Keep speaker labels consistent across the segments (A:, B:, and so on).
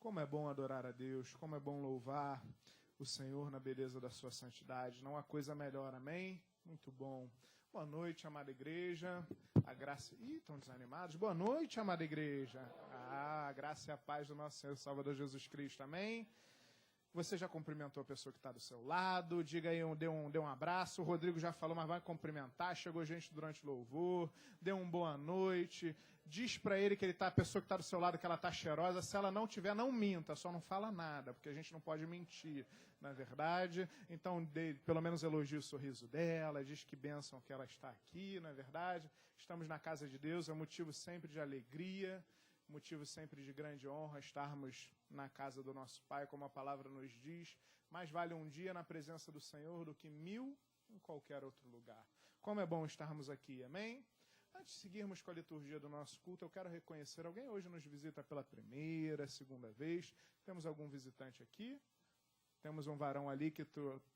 A: Como é bom adorar a Deus, como é bom louvar o Senhor na beleza da sua santidade. Não há coisa melhor, amém? Muito bom. Boa noite, amada igreja. A graça... estão desanimados? Boa noite, amada igreja. A graça e a paz do nosso Senhor Salvador Jesus Cristo, amém? Você já cumprimentou a pessoa que está do seu lado? Diga aí, dê um abraço. O Rodrigo já falou, mas vai cumprimentar. Chegou gente durante o louvor. Dê uma boa noite. Diz para ele que a pessoa que está do seu lado que ela está cheirosa. Se ela não tiver, não minta. Só não fala nada, porque a gente não pode mentir, na verdade. Então, pelo menos elogie o sorriso dela. Diz que bênção que ela está aqui, na verdade. Estamos na casa de Deus. É motivo sempre de alegria. Motivo sempre de grande honra estarmos na casa do nosso Pai, como a palavra nos diz. Mais vale um dia na presença do Senhor do que 1000 em qualquer outro lugar. Como é bom estarmos aqui, amém? Antes de seguirmos com a liturgia do nosso culto, eu quero reconhecer alguém hoje nos visita pela primeira, segunda vez. Temos algum visitante aqui? Temos um varão ali que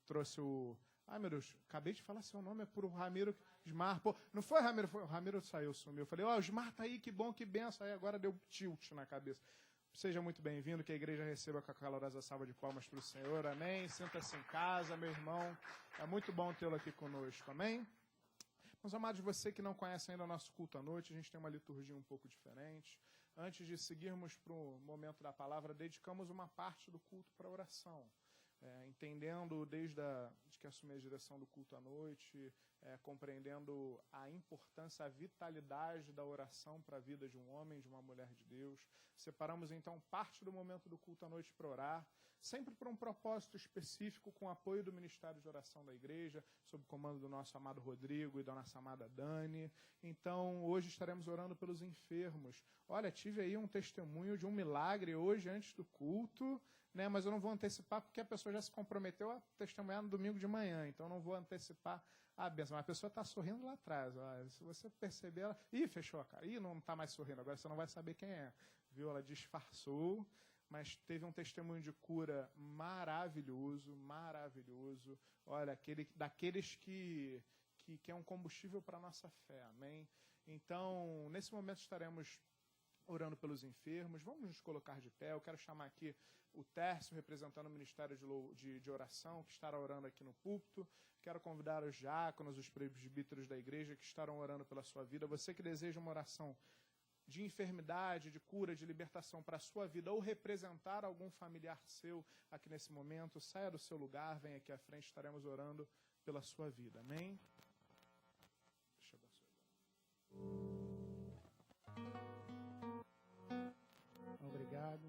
A: trouxe o... Ai, meu Deus, acabei de falar seu nome, é por Ramiro Ismar. Pô, não foi Ramiro, foi o Ramiro saiu, sumiu. Eu falei, o Ismar tá aí, que bom, que benção. Aí agora deu tilt na cabeça. Seja muito bem-vindo, que a igreja receba com a calorosa salva de palmas para o Senhor, amém? Sinta-se em casa, meu irmão. É muito bom tê-lo aqui conosco, amém? Meus amados, você que não conhece ainda o nosso culto à noite, a gente tem uma liturgia um pouco diferente. Antes de seguirmos para o momento da palavra, dedicamos uma parte do culto para oração. Entendendo desde que assumi a direção do culto à noite, compreendendo a importância, a vitalidade da oração para a vida de um homem, de uma mulher de Deus. Separamos então parte do momento do culto à noite para orar, sempre por um propósito específico, com o apoio do Ministério de Oração da Igreja, sob o comando do nosso amado Rodrigo e da nossa amada Dani. Então, hoje estaremos orando pelos enfermos. Olha, tive aí um testemunho de um milagre hoje antes do culto, né? Mas eu não vou antecipar porque a pessoa já se comprometeu a testemunhar no domingo de manhã, então não vou antecipar a bênção. Mas a pessoa está sorrindo lá atrás. Ó. Se você perceber, ela... fechou a cara. Não está mais sorrindo, agora você não vai saber quem é. Viu? Ela disfarçou, mas teve um testemunho de cura maravilhoso, maravilhoso. Olha, daqueles que é um combustível para a nossa fé, amém? Então, nesse momento estaremos orando pelos enfermos. Vamos nos colocar de pé. Eu quero chamar aqui o Tércio, representando o Ministério de Oração, que estará orando aqui no púlpito. Quero convidar os diáconos, os presbíteros da igreja que estarão orando pela sua vida. Você que deseja uma oração de enfermidade, de cura, de libertação para a sua vida, ou representar algum familiar seu aqui nesse momento, saia do seu lugar, venha aqui à frente, estaremos orando pela sua vida. Amém? Deixa eu abençoar.
B: Obrigado.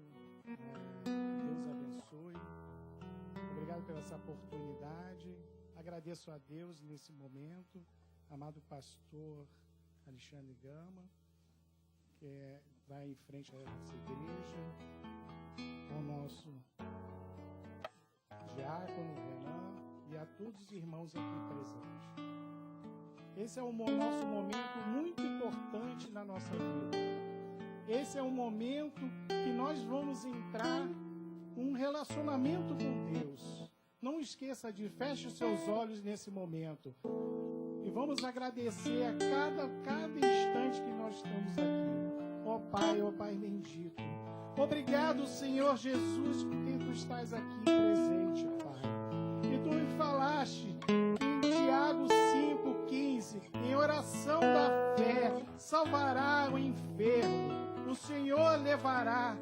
B: Deus abençoe. Obrigado pela essa oportunidade. Agradeço a Deus nesse momento, amado pastor Alexandre Gama, que vai em frente a essa igreja, ao nosso diácono Renan e a todos os irmãos aqui presentes. Esse é o nosso momento muito importante na nossa vida. Esse é o momento que nós vamos entrar num relacionamento com Deus. Não esqueça feche os seus olhos nesse momento. E vamos agradecer a cada instante que nós estamos aqui. Ó Pai bendito. Obrigado, Senhor Jesus, porque Tu estás aqui presente, Pai. E Tu me falaste em Tiago 5,15, em oração da fé, salvará o enfermo. O Senhor levará,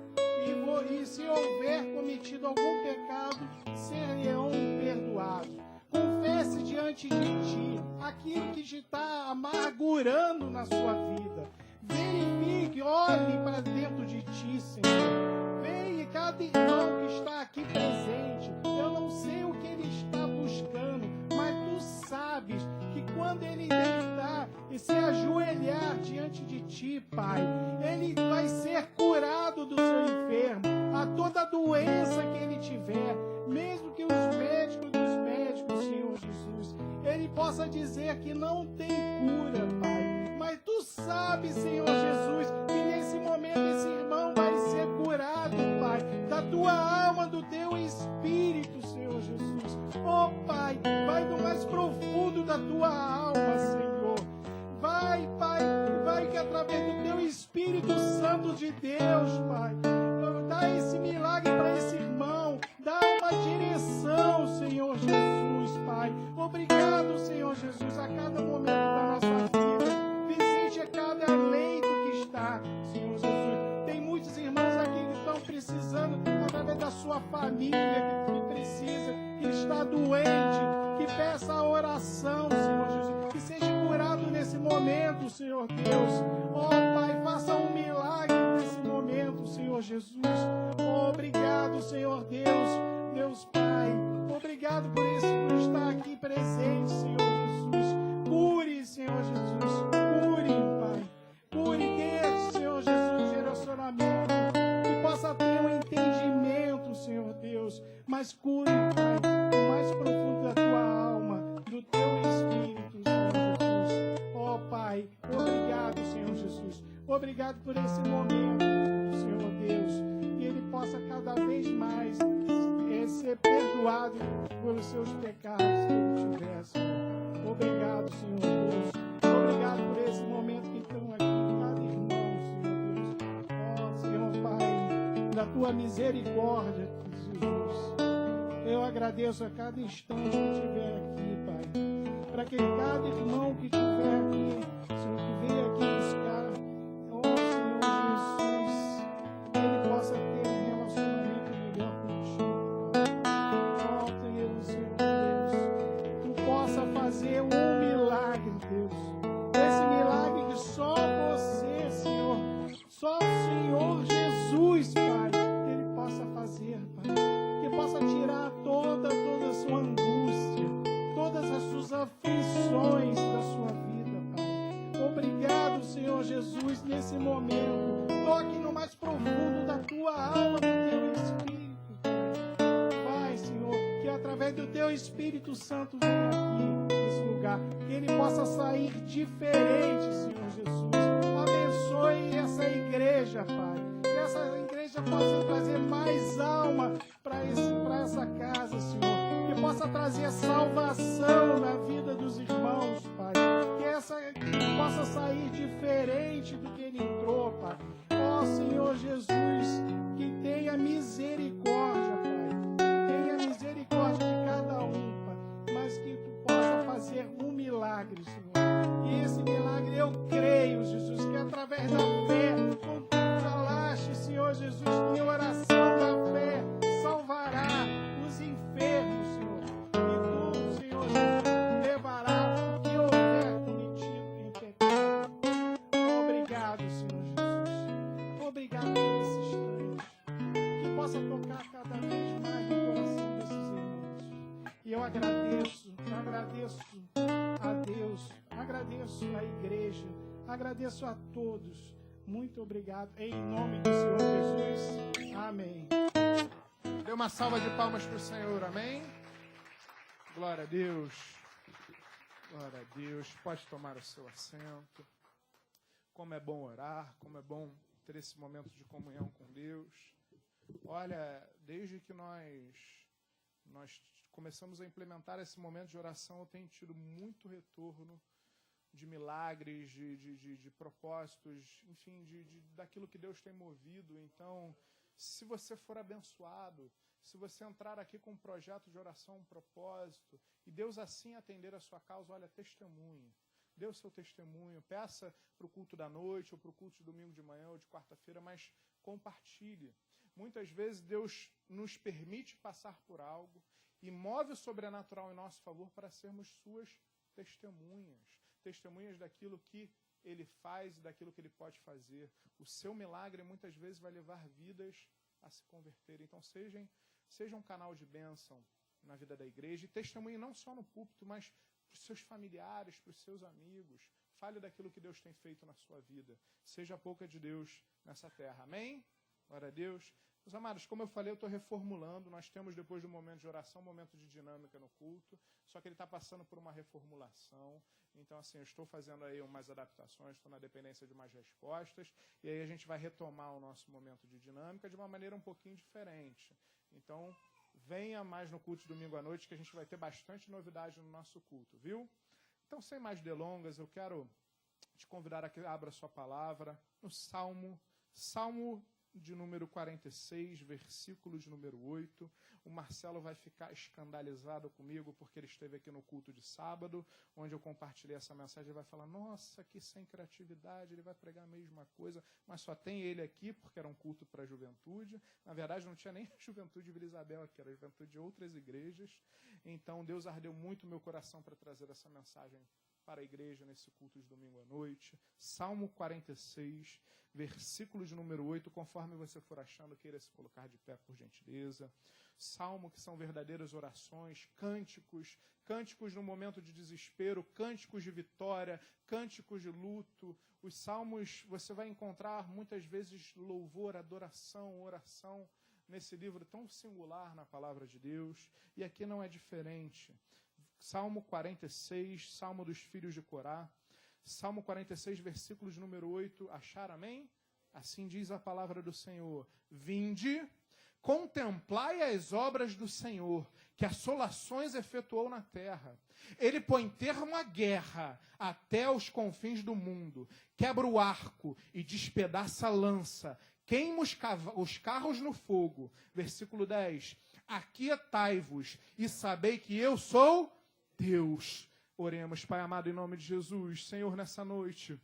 B: e se houver cometido algum pecado, serão perdoados. Confesse diante de Ti aquilo que te está amargurando na sua vida. Verifique, olhe para dentro de Ti, Senhor. Veja cada irmão que está aqui presente. Eu não sei o que ele está buscando, mas Tu sabes que quando ele deitar e se ajoelhar diante de Ti, Pai, ele vai ser curado do seu enfermo, a toda doença que ele tiver, mesmo que os médicos dos médicos, Senhor Jesus, ele possa dizer que não tem cura, Pai, mas Tu sabes, Senhor Jesus, que nesse momento esse irmão vai ser curado, Pai, da Tua alma, do Teu Espírito, Senhor Jesus. Oh, Pai, vai no mais profundo da Tua alma, Senhor. Vai, Pai, que através do Teu Espírito Santo de Deus, Pai, dá esse milagre precisando, através da sua família que precisa, que está doente, que peça a oração, Senhor Jesus, que seja curado nesse momento, Senhor Deus. Ó Pai, faça um milagre nesse momento, Senhor Jesus. Obrigado, Senhor Deus, Deus Pai. Obrigado por estar aqui presente, Senhor Jesus. Cure, Senhor Jesus. Cure, Pai. Cure, dê, Senhor Jesus, direcionamento. Que possa ter um entendimento, Senhor Deus. Mas cure, Pai, o mais profundo da tua alma, do teu espírito, Senhor Jesus. Ó Pai, obrigado, Senhor Jesus. Obrigado por esse momento, Senhor Deus. Que ele possa cada vez mais ser perdoado pelos seus pecados que ele tiver, Senhor. Obrigado, Senhor Deus. Obrigado por esse momento que estão aqui, cada irmão, Senhor Deus. Ó, Senhor Pai, da tua misericórdia, Jesus. Eu agradeço a cada instante que estiver aqui, Pai. Para que cada irmão que estiver aqui, Senhor, que veio aqui buscar, ó, Senhor Jesus, ele possa ter um relacionamento melhor contigo, Pai. Ó, Deus, Senhor Deus, tu possa fazer um milagre, Deus. Esse milagre que só você, Senhor, só o Senhor Jesus, Pai, ele possa fazer, Pai. Que possa tirar toda a sua angústia, todas as suas aflições da sua vida, Pai. Obrigado, Senhor Jesus, nesse momento. Toque no mais profundo da tua alma, do teu espírito, Pai. Vai, Senhor, que através do teu Espírito Santo venha aqui, nesse lugar, que ele possa sair diferente, Senhor Jesus. Abençoe essa igreja, Pai. Que essa igreja possa trazer mais alma para essa casa, Senhor. Que possa trazer salvação na vida dos irmãos, Pai. Que possa sair diferente do que ele entrou, Pai. Ó Senhor Jesus, que tenha misericórdia, Pai. Tenha misericórdia de cada um, Pai. Mas que tu possa fazer um milagre, Senhor. E esse milagre eu creio, Jesus, que através da fé, como tu falaste, Senhor Jesus, que a oração da fé salvará os enfermos, Senhor. E tu, Senhor Jesus, levará o que houver cometido em pecado. Obrigado, Senhor Jesus. Obrigado por esse instante. Que possa tocar cada vez mais no coração desses irmãos. E eu agradeço a Deus, agradeço a igreja, agradeço a todos. Muito obrigado. Em nome do Senhor Jesus. Amém.
A: Dê uma salva de palmas para o Senhor, amém? Glória a Deus. Glória a Deus. Pode tomar o seu assento. Como é bom orar, como é bom ter esse momento de comunhão com Deus. Olha, desde que nós começamos a implementar esse momento de oração, eu tenho tido muito retorno de milagres, de propósitos, enfim, daquilo que Deus tem movido. Então, se você for abençoado, se você entrar aqui com um projeto de oração, um propósito, e Deus assim atender a sua causa, olha, testemunhe. Dê o seu testemunho, peça para o culto da noite, ou para o culto de domingo de manhã, ou de quarta-feira, mas compartilhe. Muitas vezes Deus nos permite passar por algo e move o sobrenatural em nosso favor para sermos suas testemunhas. Testemunhas daquilo que Ele faz e daquilo que Ele pode fazer. O seu milagre muitas vezes vai levar vidas a se converterem. Então seja um canal de bênção na vida da igreja e testemunhe não só no púlpito, mas para os seus familiares, para os seus amigos. Fale daquilo que Deus tem feito na sua vida. Seja a boca de Deus nessa terra. Amém? Glória a Deus. Meus amados, como eu falei, eu estou reformulando. Nós temos, depois do momento de oração, um momento de dinâmica no culto. Só que ele está passando por uma reformulação. Então, assim, eu estou fazendo aí umas adaptações, estou na dependência de umas respostas. E aí a gente vai retomar o nosso momento de dinâmica de uma maneira um pouquinho diferente. Então, venha mais no culto de domingo à noite, que a gente vai ter bastante novidade no nosso culto, viu? Então, sem mais delongas, eu quero te convidar a que abra a sua palavra no Salmo de número 46, versículo de número 8. O Marcelo vai ficar escandalizado comigo, porque ele esteve aqui no culto de sábado, onde eu compartilhei essa mensagem. Ele vai falar, nossa, que sem criatividade, ele vai pregar a mesma coisa, mas só tem ele aqui, porque era um culto para a juventude. Na verdade, não tinha nem a juventude de Vila Isabel aqui, era a juventude de outras igrejas. Então, Deus ardeu muito o meu coração para trazer essa mensagem para a igreja nesse culto de domingo à noite. Salmo 46, versículo de número 8, conforme você for achando, queira se colocar de pé, por gentileza. Salmo que são verdadeiras orações, cânticos no momento de desespero, cânticos de vitória, cânticos de luto. Os salmos, você vai encontrar muitas vezes louvor, adoração, oração, nesse livro tão singular na palavra de Deus, e aqui não é diferente. Salmo 46, Salmo dos filhos de Corá, Salmo 46, versículo de número 8, acharam, amém? Assim diz a palavra do Senhor, vinde, contemplai as obras do Senhor, que assolações efetuou na terra. Ele põe termo à guerra até os confins do mundo, quebra o arco e despedaça a lança, queima os carros no fogo. Versículo 10, aquietai-vos e sabei que eu sou Deus. Oremos, Pai amado, em nome de Jesus. Senhor, nessa noite,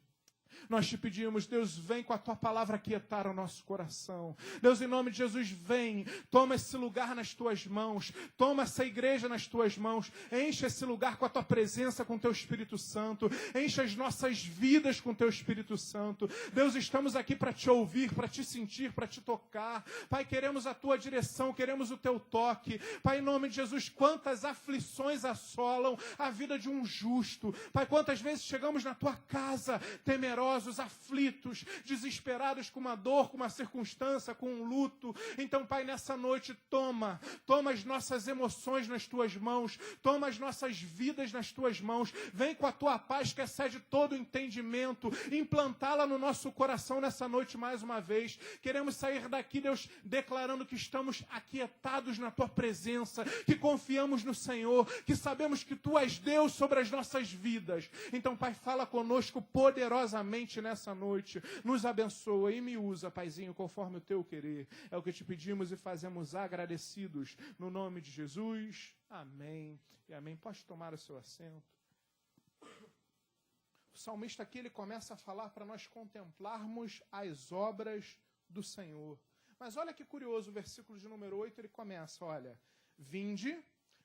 A: nós te pedimos, Deus, vem com a tua palavra aquietar o nosso coração. Deus, em nome de Jesus, vem, toma esse lugar nas tuas mãos, toma essa igreja nas tuas mãos, enche esse lugar com a tua presença, com o teu Espírito Santo, enche as nossas vidas com o teu Espírito Santo. Deus, estamos aqui para te ouvir, para te sentir, para te tocar. Pai, queremos a tua direção, queremos o teu toque. Pai, em nome de Jesus, quantas aflições assolam a vida de um justo. Pai, quantas vezes chegamos na tua casa temerosos, aflitos, desesperados com uma dor, com uma circunstância, com um luto. Então, Pai, nessa noite, toma as nossas emoções nas tuas mãos, toma as nossas vidas nas tuas mãos, vem com a tua paz que excede todo o entendimento, implantá-la no nosso coração nessa noite mais uma vez. Queremos sair daqui, Deus, declarando que estamos aquietados na tua presença, que confiamos no Senhor, que sabemos que tu és Deus sobre as nossas vidas. Então, Pai, fala conosco poderosamente nessa noite, nos abençoa e me usa, Paizinho, conforme o teu querer. É o que te pedimos e fazemos agradecidos. No nome de Jesus, amém e amém. Pode tomar o seu assento. O salmista aqui, ele começa a falar para nós contemplarmos as obras do Senhor. Mas olha que curioso, o versículo de número 8, ele começa, olha, vinde,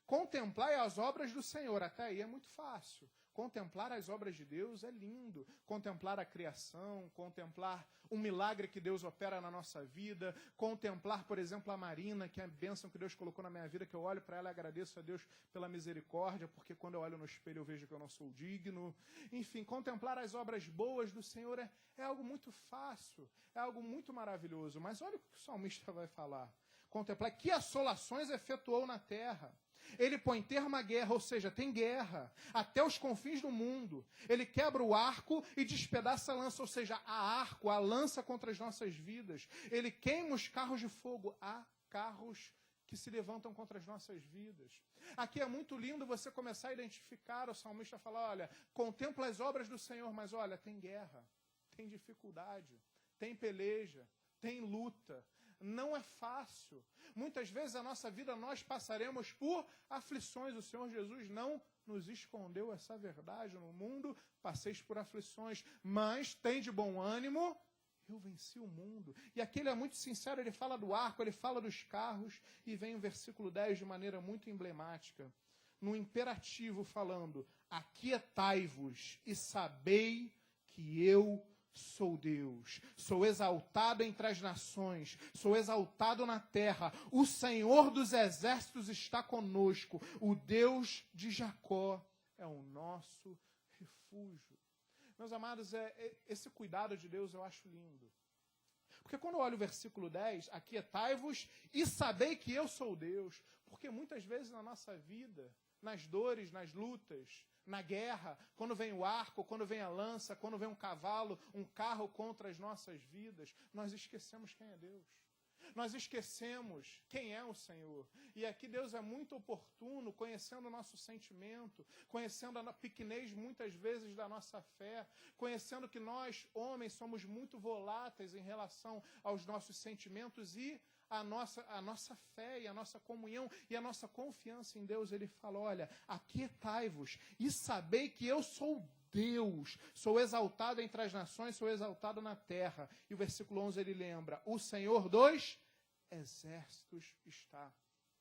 A: contemplai as obras do Senhor. Até aí é muito fácil. Contemplar as obras de Deus é lindo. Contemplar a criação, contemplar um milagre que Deus opera na nossa vida, contemplar, por exemplo, a Marina, que é a bênção que Deus colocou na minha vida, que eu olho para ela e agradeço a Deus pela misericórdia, porque quando eu olho no espelho eu vejo que eu não sou digno. Enfim, contemplar as obras boas do Senhor é algo muito fácil, é algo muito maravilhoso. Mas olha o que o salmista vai falar. Contemplar que assolações efetuou na terra. Ele põe termo à guerra, ou seja, tem guerra, até os confins do mundo. Ele quebra o arco e despedaça a lança, ou seja, a lança contra as nossas vidas. Ele queima os carros de fogo. Há carros que se levantam contra as nossas vidas. Aqui é muito lindo você começar a identificar, o salmista fala, olha, contempla as obras do Senhor, mas olha, tem guerra, tem dificuldade, tem peleja, tem luta. Não é fácil. Muitas vezes a nossa vida nós passaremos por aflições. O Senhor Jesus não nos escondeu essa verdade. No mundo passeis por aflições, mas tem de bom ânimo, eu venci o mundo. E aqui ele é muito sincero, ele fala do arco, ele fala dos carros, e vem o versículo 10 de maneira muito emblemática, no imperativo falando, aquietai-vos e sabei que eu sou Deus, sou exaltado entre as nações, sou exaltado na terra, o Senhor dos exércitos está conosco, o Deus de Jacó é o nosso refúgio. Meus amados, esse cuidado de Deus eu acho lindo. Porque quando eu olho o versículo 10, aquietai-vos e sabei que eu sou Deus. Porque muitas vezes na nossa vida, nas dores, nas lutas, na guerra, quando vem o arco, quando vem a lança, quando vem um cavalo, um carro contra as nossas vidas, nós esquecemos quem é Deus. Nós esquecemos quem é o Senhor. E aqui Deus é muito oportuno, conhecendo o nosso sentimento, conhecendo a pequenez muitas vezes da nossa fé, conhecendo que nós, homens, somos muito voláteis em relação aos nossos sentimentos e a nossa fé e a nossa comunhão e a nossa confiança em Deus. Ele fala, olha, aquietai-vos e sabei que eu sou Deus, sou exaltado entre as nações, sou exaltado na terra. E o versículo 11 ele lembra, o Senhor dos exércitos está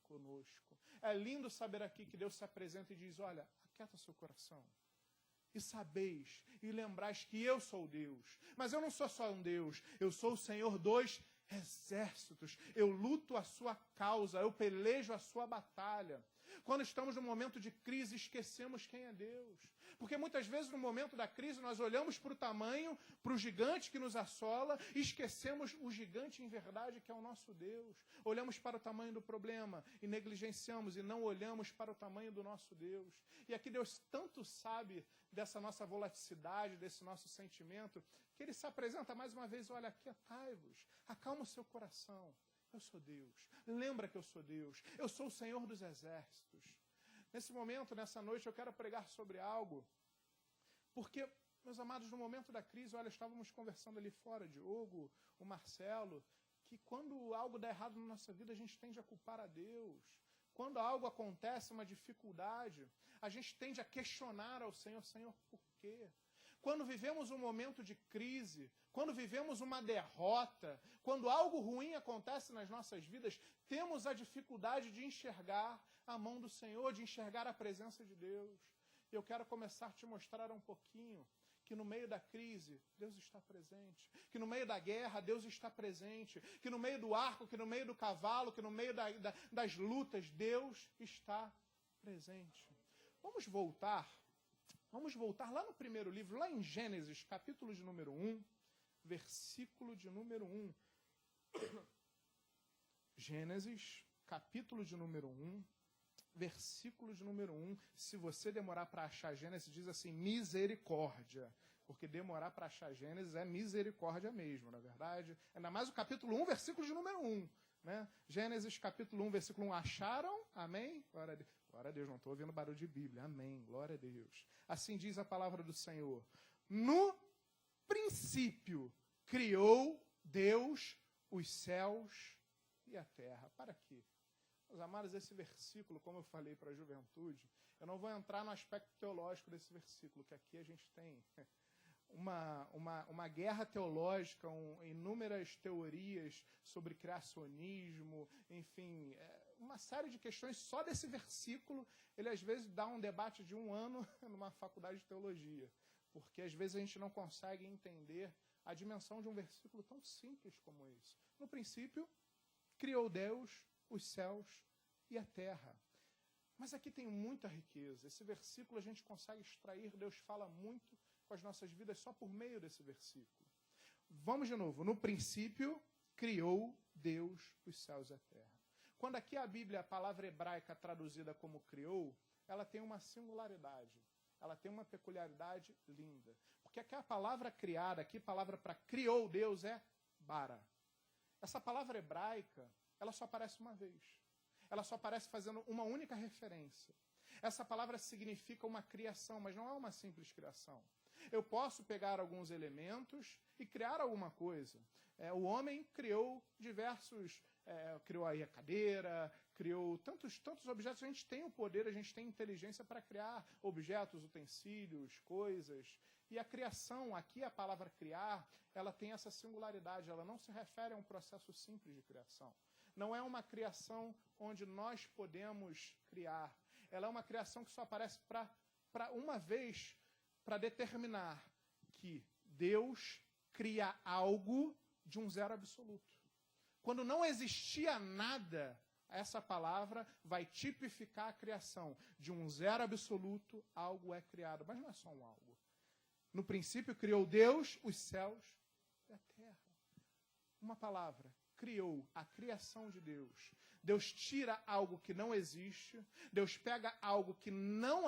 A: conosco. É lindo saber aqui que Deus se apresenta e diz, olha, aquieta seu coração. E sabeis, e lembrais que eu sou Deus. Mas eu não sou só um Deus, eu sou o Senhor dos exércitos. Eu luto a sua causa, eu pelejo a sua batalha. Quando estamos num momento de crise, esquecemos quem é Deus. Porque muitas vezes no momento da crise nós olhamos para o tamanho, para o gigante que nos assola e esquecemos o gigante em verdade que é o nosso Deus. Olhamos para o tamanho do problema e negligenciamos e não olhamos para o tamanho do nosso Deus. E aqui Deus tanto sabe dessa nossa volatilidade, desse nosso sentimento, que Ele se apresenta mais uma vez, olha, aquietai-vos, acalma o seu coração. Eu sou Deus. Lembra que eu sou Deus. Eu sou o Senhor dos exércitos. Nesse momento, nessa noite, eu quero pregar sobre algo. Porque, meus amados, no momento da crise, olha, estávamos conversando ali fora, Diogo, o Marcelo, que quando algo dá errado na nossa vida, a gente tende a culpar a Deus. Quando algo acontece, uma dificuldade, a gente tende a questionar ao Senhor, Senhor, por quê? Quando vivemos um momento de crise, quando vivemos uma derrota, quando algo ruim acontece nas nossas vidas, temos a dificuldade de enxergar a mão do Senhor, de enxergar a presença de Deus. Eu quero começar a te mostrar um pouquinho que no meio da crise, Deus está presente. Que no meio da guerra, Deus está presente. Que no meio do arco, que no meio do cavalo, que no meio das lutas, Deus está presente. Vamos voltar lá no primeiro livro, lá em Gênesis, capítulo de número 1, versículo de número 1. Gênesis, capítulo de número 1, versículo de número 1. Se você demorar para achar Gênesis, diz assim, misericórdia. Porque demorar para achar Gênesis é misericórdia mesmo, na verdade. Ainda mais o capítulo 1, versículo de número 1. Né? Gênesis, capítulo 1, versículo 1. Acharam? Amém? Glória a Deus. Glória a Deus, não estou ouvindo barulho de Bíblia. Amém. Glória a Deus. Assim diz a palavra do Senhor. No princípio, criou Deus os céus e a terra. Para quê? Meus amados, esse versículo, como eu falei para a juventude, eu não vou entrar no aspecto teológico desse versículo, que aqui a gente tem uma guerra teológica, inúmeras teorias sobre criacionismo, enfim, uma série de questões só desse versículo. Ele às vezes dá um debate de 1 ano numa faculdade de teologia, porque às vezes a gente não consegue entender a dimensão de um versículo tão simples como esse. No princípio, criou Deus os céus e a terra. Mas aqui tem muita riqueza. Esse versículo a gente consegue extrair, Deus fala muito com as nossas vidas só por meio desse versículo. Vamos de novo. No princípio, criou Deus os céus e a terra. Quando aqui a Bíblia, a palavra hebraica traduzida como criou, ela tem uma singularidade. Ela tem uma peculiaridade linda. Porque aqui a palavra criada, aqui a palavra para criou Deus é bara. Essa palavra hebraica, ela só aparece uma vez. Ela só aparece fazendo uma única referência. Essa palavra significa uma criação, mas não é uma simples criação. Eu posso pegar alguns elementos e criar alguma coisa. O homem criou diversos, criou aí a cadeira, criou tantos objetos. A gente tem o poder, a gente tem inteligência para criar objetos, utensílios, coisas. E a criação, aqui a palavra criar, ela tem essa singularidade. Ela não se refere a um processo simples de criação. Não é uma criação onde nós podemos criar. Ela é uma criação que só aparece para uma vez, para determinar que Deus cria algo de um zero absoluto. Quando não existia nada, essa palavra vai tipificar a criação. De um zero absoluto, algo é criado. Mas não é só um algo. No princípio, criou Deus os céus e a terra. Uma palavra. Criou a criação de Deus. Deus tira algo que não existe, Deus pega algo que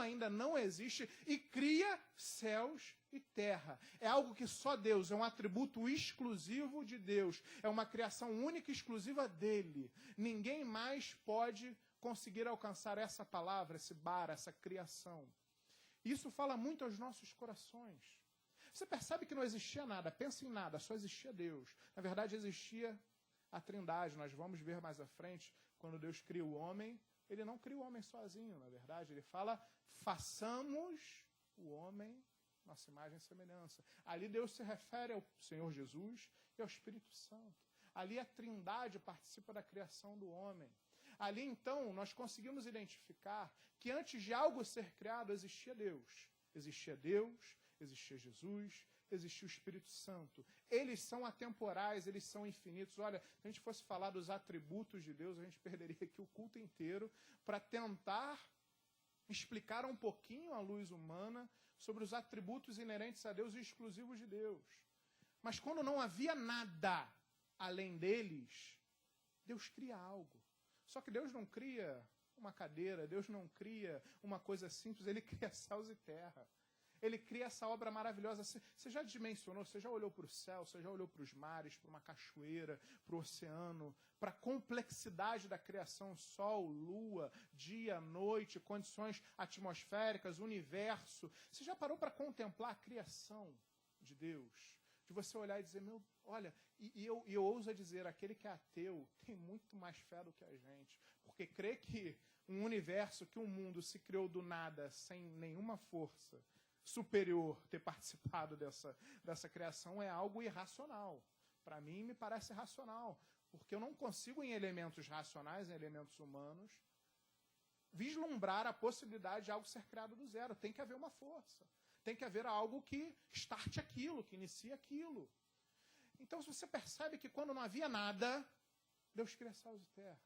A: ainda não existe e cria céus e terra. É algo que só Deus, é um atributo exclusivo de Deus. É uma criação única e exclusiva dele. Ninguém mais pode conseguir alcançar essa palavra, esse bar, essa criação. Isso fala muito aos nossos corações. Você percebe que não existia nada, pensa em nada, só existia Deus. Na verdade, existia a Trindade. Nós vamos ver mais à frente, quando Deus cria o homem, ele não cria o homem sozinho, na verdade. Ele fala, façamos o homem nossa imagem e semelhança. Ali Deus se refere ao Senhor Jesus e ao Espírito Santo. Ali a Trindade participa da criação do homem. Ali, então, nós conseguimos identificar que antes de algo ser criado, existia Deus. Existia Deus, existia Jesus, existia o Espírito Santo. Eles são atemporais, eles são infinitos. Olha, se a gente fosse falar dos atributos de Deus, a gente perderia aqui o culto inteiro para tentar explicar um pouquinho à luz humana sobre os atributos inerentes a Deus e exclusivos de Deus. Mas quando não havia nada além deles, Deus cria algo. Só que Deus não cria uma cadeira, Deus não cria uma coisa simples, Ele cria céus e terra. Ele cria essa obra maravilhosa. Você já dimensionou, você já olhou para o céu, você já olhou para os mares, para uma cachoeira, para o oceano, para a complexidade da criação, sol, lua, dia, noite, condições atmosféricas, universo. Você já parou para contemplar a criação de Deus? De você olhar e dizer, olha, e eu ouso dizer, aquele que é ateu tem muito mais fé do que a gente, porque crê que um universo, que um mundo se criou do nada, sem nenhuma força superior ter participado dessa criação, é algo irracional. Para mim, me parece racional, porque eu não consigo, em elementos racionais, em elementos humanos, vislumbrar a possibilidade de algo ser criado do zero. Tem que haver uma força. Tem que haver algo que starte aquilo, que inicie aquilo. Então, se você percebe que quando não havia nada, Deus cria céus e terra.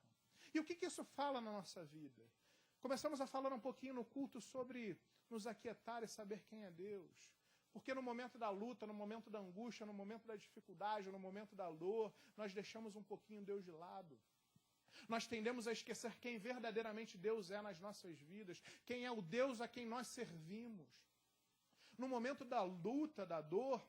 A: E o que isso fala na nossa vida? Começamos a falar um pouquinho no culto sobre nos aquietar e saber quem é Deus. Porque no momento da luta, no momento da angústia, no momento da dificuldade, no momento da dor, nós deixamos um pouquinho Deus de lado. Nós tendemos a esquecer quem verdadeiramente Deus é nas nossas vidas, quem é o Deus a quem nós servimos. No momento da luta, da dor,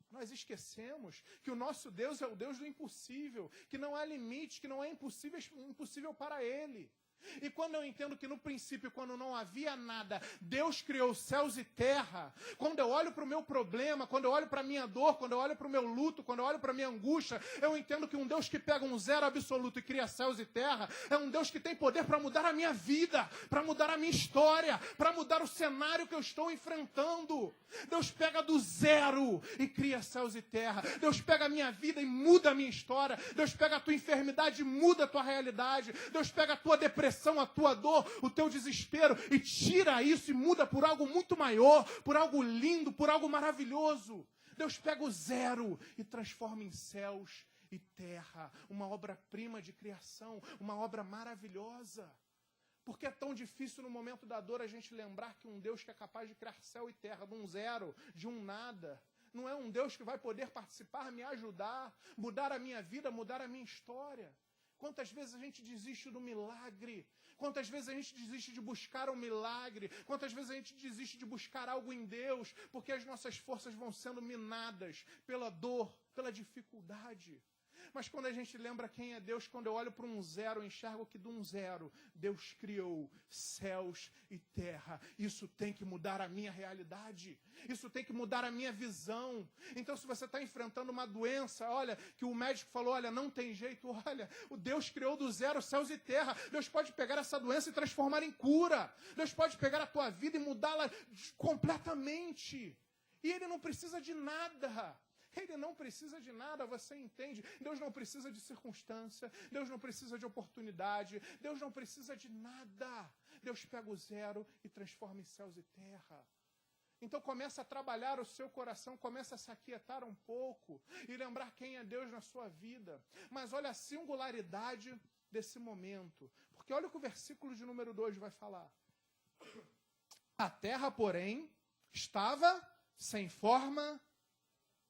A: nós esquecemos que o nosso Deus é o Deus do impossível, que não há limite, que não é impossível para Ele. E quando eu entendo que no princípio, quando não havia nada, Deus criou céus e terra, quando eu olho para o meu problema, quando eu olho para a minha dor, quando eu olho para o meu luto, quando eu olho para a minha angústia, eu entendo que um Deus que pega um zero absoluto e cria céus e terra, é um Deus que tem poder para mudar a minha vida, para mudar a minha história, para mudar o cenário que eu estou enfrentando. Deus pega do zero e cria céus e terra. Deus pega a minha vida e muda a minha história. Deus pega a tua enfermidade e muda a tua realidade. Deus pega a tua depressão, a tua dor, o teu desespero e tira isso e muda por algo muito maior, por algo lindo, por algo maravilhoso. Deus pega o zero e transforma em céus e terra, uma obra-prima de criação, uma obra maravilhosa. Porque é tão difícil no momento da dor a gente lembrar que um Deus que é capaz de criar céu e terra, de um zero, de um nada, não é um Deus que vai poder participar, me ajudar, mudar a minha vida, mudar a minha história. Quantas vezes a gente desiste do milagre? Quantas vezes a gente desiste de buscar um milagre? Quantas vezes a gente desiste de buscar algo em Deus? Porque as nossas forças vão sendo minadas pela dor, pela dificuldade. Mas quando a gente lembra quem é Deus, quando eu olho para um zero, eu enxergo que de um zero, Deus criou céus e terra. Isso tem que mudar a minha realidade. Isso tem que mudar a minha visão. Então, se você está enfrentando uma doença, olha, que o médico falou, olha, não tem jeito, olha, o Deus criou do zero céus e terra. Deus pode pegar essa doença e transformar em cura. Deus pode pegar a tua vida e mudá-la completamente. E Ele não precisa de nada. Ele não precisa de nada, você entende? Deus não precisa de circunstância, Deus não precisa de oportunidade, Deus não precisa de nada. Deus pega o zero e transforma em céus e terra. Então começa a trabalhar o seu coração, começa a se aquietar um pouco e lembrar quem é Deus na sua vida. Mas olha a singularidade desse momento, porque olha o que o versículo de número 2 vai falar. A terra, porém, estava sem forma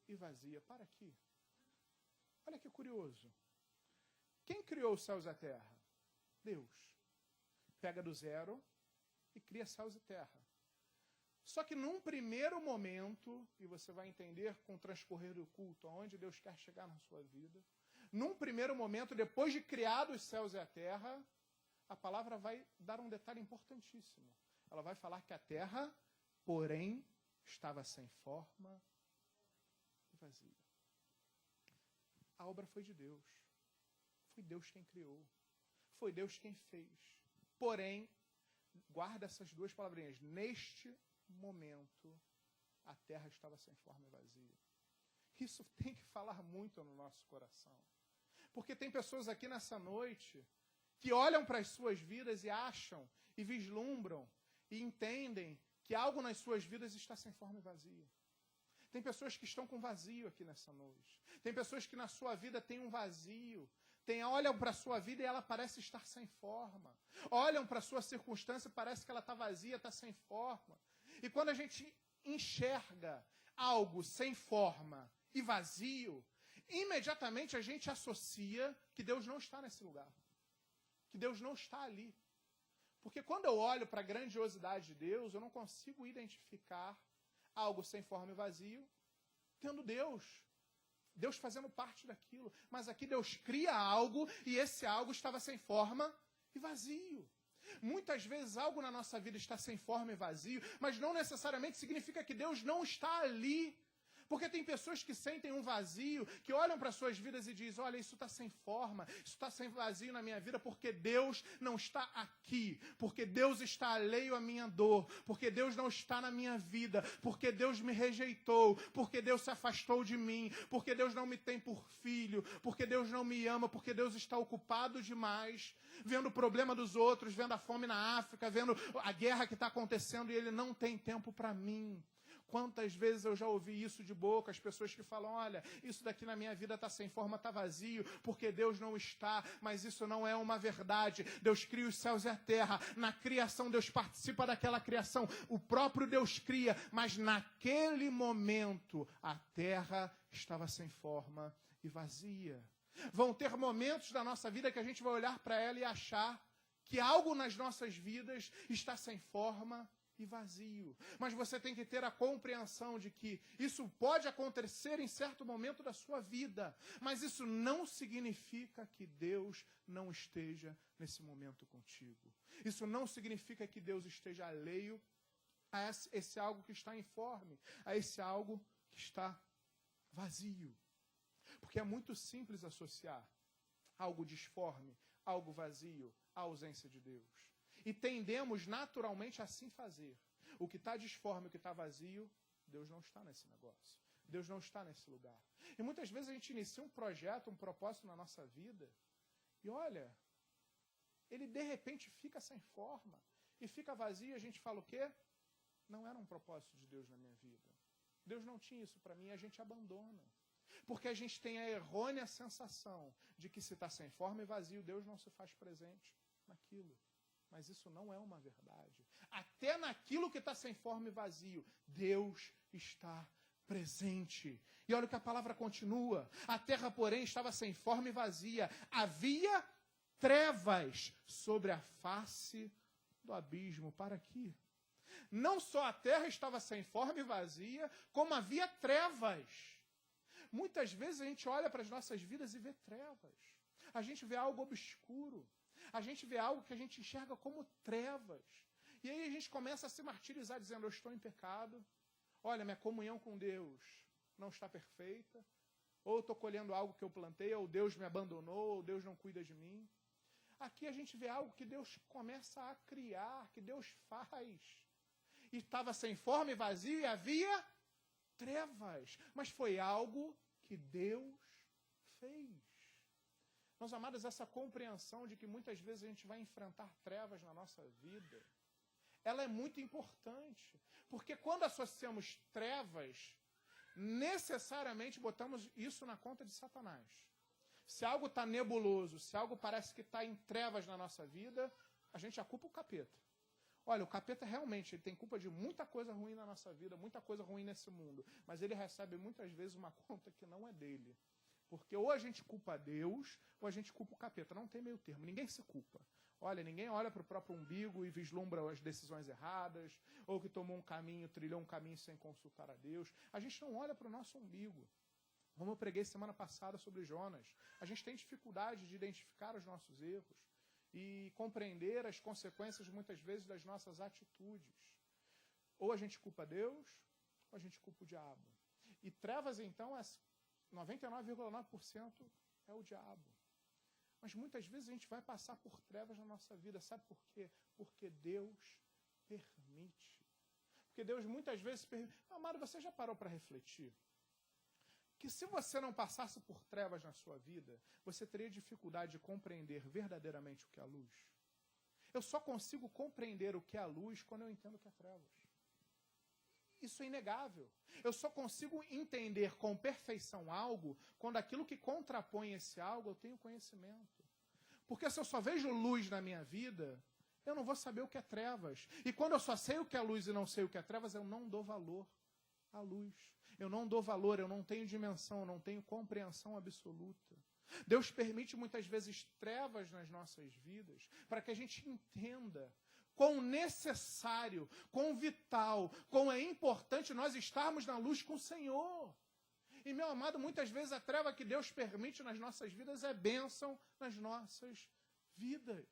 A: e vazia. Para aqui. Olha que curioso. Quem criou os céus e a terra? Deus. Pega do zero e cria céus e terra. Só que num primeiro momento, e você vai entender com o transcorrer do culto, aonde Deus quer chegar na sua vida, num primeiro momento, depois de criados os céus e a terra, a palavra vai dar um detalhe importantíssimo. Ela vai falar que a terra, porém, estava sem forma e vazia. A obra foi de Deus. Foi Deus quem criou. Foi Deus quem fez. Porém, guarda essas duas palavrinhas. Neste momento, a terra estava sem forma e vazia. Isso tem que falar muito no nosso coração. Porque tem pessoas aqui nessa noite que olham para as suas vidas e acham, e vislumbram, e entendem que algo nas suas vidas está sem forma e vazia. Tem pessoas que estão com vazio aqui nessa noite. Tem pessoas que na sua vida têm um vazio. Olham para a sua vida e ela parece estar sem forma. Olham para a sua circunstância e parece que ela está vazia, está sem forma. E quando a gente enxerga algo sem forma e vazio, imediatamente a gente associa que Deus não está nesse lugar. Que Deus não está ali. Porque quando eu olho para a grandiosidade de Deus, eu não consigo identificar algo sem forma e vazio, tendo Deus fazendo parte daquilo. Mas aqui Deus cria algo e esse algo estava sem forma e vazio. Muitas vezes algo na nossa vida está sem forma e vazio, mas não necessariamente significa que Deus não está ali. Porque tem pessoas que sentem um vazio, que olham para suas vidas e dizem, olha, isso está sem forma, isso está sem vazio na minha vida, porque Deus não está aqui, porque Deus está alheio à minha dor, porque Deus não está na minha vida, porque Deus me rejeitou, porque Deus se afastou de mim, porque Deus não me tem por filho, porque Deus não me ama, porque Deus está ocupado demais, vendo o problema dos outros, vendo a fome na África, vendo a guerra que está acontecendo e Ele não tem tempo para mim. Quantas vezes eu já ouvi isso de boca, as pessoas que falam, olha, isso daqui na minha vida está sem forma, está vazio, porque Deus não está, mas isso não é uma verdade. Deus cria os céus e a terra, na criação Deus participa daquela criação, o próprio Deus cria, mas naquele momento a terra estava sem forma e vazia. Vão ter momentos da nossa vida que a gente vai olhar para ela e achar que algo nas nossas vidas está sem forma e vazio. Mas você tem que ter a compreensão de que isso pode acontecer em certo momento da sua vida, mas isso não significa que Deus não esteja nesse momento contigo. Isso não significa que Deus esteja alheio a esse algo que está informe, a esse algo que está vazio. Porque é muito simples associar algo disforme, algo vazio, à ausência de Deus. E tendemos naturalmente a assim fazer. O que está disforme, o que está vazio, Deus não está nesse negócio. Deus não está nesse lugar. E muitas vezes a gente inicia um projeto, um propósito na nossa vida, e olha, ele de repente fica sem forma, e fica vazio, e a gente fala o quê? Não era um propósito de Deus na minha vida. Deus não tinha isso para mim, e a gente abandona. Porque a gente tem a errônea sensação de que se está sem forma e vazio, Deus não se faz presente naquilo. Mas isso não é uma verdade. Até naquilo que está sem forma e vazio, Deus está presente. E olha o que a palavra continua. A terra, porém, estava sem forma e vazia. Havia trevas sobre a face do abismo. Para aqui. Não só a terra estava sem forma e vazia, como havia trevas. Muitas vezes a gente olha para as nossas vidas e vê trevas. A gente vê algo obscuro. A gente vê algo que a gente enxerga como trevas. E aí a gente começa a se martirizar dizendo, eu estou em pecado. Olha, minha comunhão com Deus não está perfeita. Ou eu estou colhendo algo que eu plantei, ou Deus me abandonou, ou Deus não cuida de mim. Aqui a gente vê algo que Deus começa a criar, que Deus faz. E estava sem forma e vazio e havia trevas. Mas foi algo que Deus fez. Meus amados, essa compreensão de que muitas vezes a gente vai enfrentar trevas na nossa vida, ela é muito importante. Porque quando associamos trevas, necessariamente botamos isso na conta de Satanás. Se algo está nebuloso, se algo parece que está em trevas na nossa vida, a gente já culpa o capeta. Olha, o capeta realmente ele tem culpa de muita coisa ruim na nossa vida, muita coisa ruim nesse mundo, mas ele recebe muitas vezes uma conta que não é dele. Porque ou a gente culpa Deus, ou a gente culpa o capeta. Não tem meio termo, ninguém se culpa. Olha, ninguém olha para o próprio umbigo e vislumbra as decisões erradas, ou que tomou um caminho, trilhou um caminho sem consultar a Deus. A gente não olha para o nosso umbigo. Como eu preguei semana passada sobre Jonas, a gente tem dificuldade de identificar os nossos erros e compreender as consequências, muitas vezes, das nossas atitudes. Ou a gente culpa Deus, ou a gente culpa o diabo. E trevas, então, 99,9% é o diabo. Mas muitas vezes a gente vai passar por trevas na nossa vida. Sabe por quê? Porque Deus permite. Porque Deus muitas vezes permite. Amado, você já parou para refletir? Que se você não passasse por trevas na sua vida, você teria dificuldade de compreender verdadeiramente o que é a luz? Eu só consigo compreender o que é a luz quando eu entendo o que é trevas. Isso é inegável. Eu só consigo entender com perfeição algo quando aquilo que contrapõe esse algo eu tenho conhecimento. Porque se eu só vejo luz na minha vida, eu não vou saber o que é trevas. E quando eu só sei o que é luz e não sei o que é trevas, eu não dou valor à luz. Eu não dou valor, eu não tenho dimensão, eu não tenho compreensão absoluta. Deus permite muitas vezes trevas nas nossas vidas para que a gente entenda quão necessário, quão vital, quão é importante nós estarmos na luz com o Senhor. E, meu amado, muitas vezes a treva que Deus permite nas nossas vidas é bênção nas nossas vidas.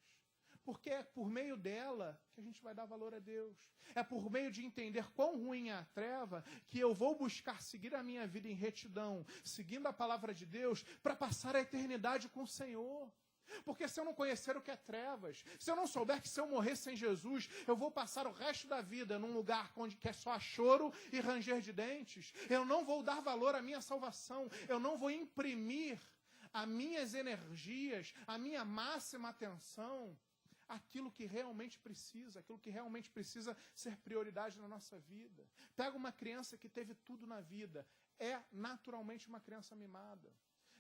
A: Porque é por meio dela que a gente vai dar valor a Deus. É por meio de entender quão ruim é a treva que eu vou buscar seguir a minha vida em retidão, seguindo a palavra de Deus, para passar a eternidade com o Senhor. Porque se eu não conhecer o que é trevas, se eu não souber que se eu morrer sem Jesus, eu vou passar o resto da vida num lugar onde que é só choro e ranger de dentes, eu não vou dar valor à minha salvação, eu não vou imprimir as minhas energias, a minha máxima atenção, aquilo que realmente precisa ser prioridade na nossa vida. Pega uma criança que teve tudo na vida, é naturalmente uma criança mimada.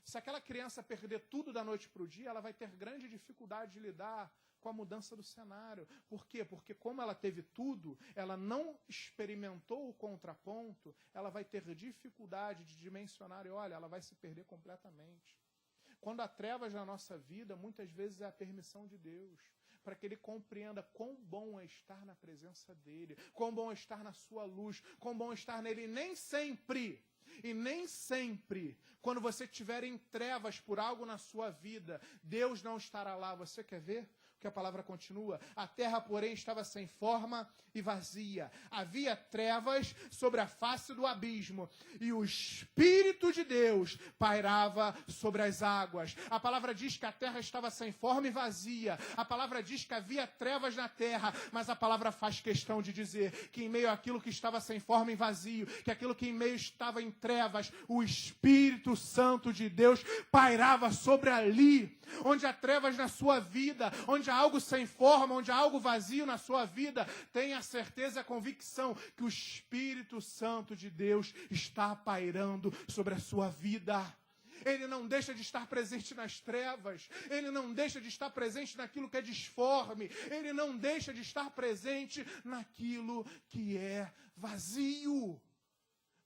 A: Se aquela criança perder tudo da noite para o dia, ela vai ter grande dificuldade de lidar com a mudança do cenário. Por quê? Porque como ela teve tudo, ela não experimentou o contraponto, ela vai ter dificuldade de dimensionar e, olha, ela vai se perder completamente. Quando há trevas na nossa vida, muitas vezes é a permissão de Deus, para que Ele compreenda quão bom é estar na presença dEle, quão bom é estar na sua luz, quão bom é estar nele. E nem sempre, quando você estiver em trevas por algo na sua vida, Deus não estará lá. Você quer ver? Que a palavra continua. A terra, porém, estava sem forma e vazia. Havia trevas sobre a face do abismo. E o Espírito de Deus pairava sobre as águas. A palavra diz que a terra estava sem forma e vazia. A palavra diz que havia trevas na terra. Mas a palavra faz questão de dizer que em meio àquilo que estava sem forma e vazio, que aquilo que em meio estava em trevas, o Espírito Santo de Deus pairava sobre ali. Onde há trevas na sua vida, onde há algo sem forma, onde há algo vazio na sua vida, tenha a certeza e a convicção que o Espírito Santo de Deus está pairando sobre a sua vida. Ele não deixa de estar presente nas trevas, ele não deixa de estar presente naquilo que é disforme, ele não deixa de estar presente naquilo que é vazio.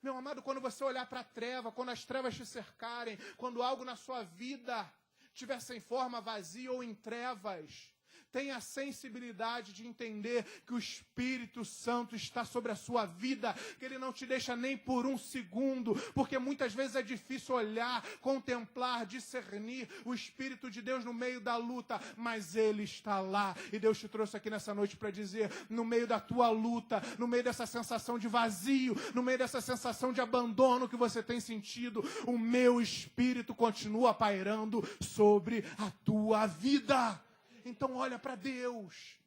A: Meu amado, quando você olhar para a treva, quando as trevas te cercarem, quando algo na sua vida estiver sem forma, vazio ou em trevas, tenha a sensibilidade de entender que o Espírito Santo está sobre a sua vida, que Ele não te deixa nem por um segundo, porque muitas vezes é difícil olhar, contemplar, discernir o Espírito de Deus no meio da luta, mas Ele está lá, e Deus te trouxe aqui nessa noite para dizer, no meio da tua luta, no meio dessa sensação de vazio, no meio dessa sensação de abandono que você tem sentido, o meu Espírito continua pairando sobre a tua vida. Então olha para Deus,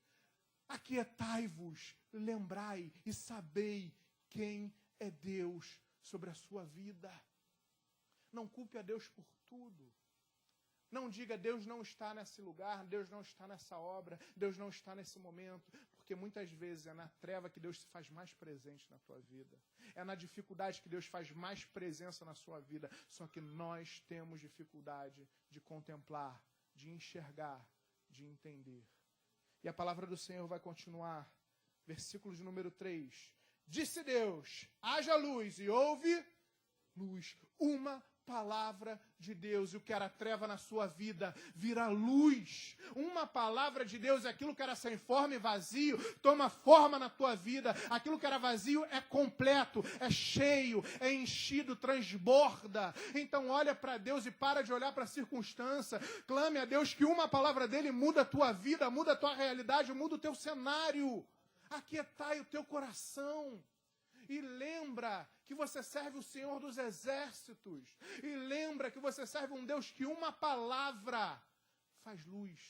A: aquietai-vos, lembrai e sabei quem é Deus sobre a sua vida. Não culpe a Deus por tudo. Não diga, Deus não está nesse lugar, Deus não está nessa obra, Deus não está nesse momento, porque muitas vezes é na treva que Deus se faz mais presente na tua vida. É na dificuldade que Deus faz mais presença na sua vida. Só que nós temos dificuldade de contemplar, de enxergar, de entender. E a palavra do Senhor vai continuar. Versículo de número 3. Disse Deus, haja luz, e houve luz. Uma palavra de Deus, e o que era treva na sua vida vira luz. Uma palavra de Deus é aquilo que era sem forma e vazio, toma forma na tua vida. Aquilo que era vazio é completo, é cheio, é enchido, transborda. Então olha para Deus e para de olhar para a circunstância. Clame a Deus que uma palavra dele muda a tua vida, muda a tua realidade, muda o teu cenário. Aquietai o teu coração. E lembra que você serve o Senhor dos Exércitos. E lembra que você serve um Deus que uma palavra faz luz,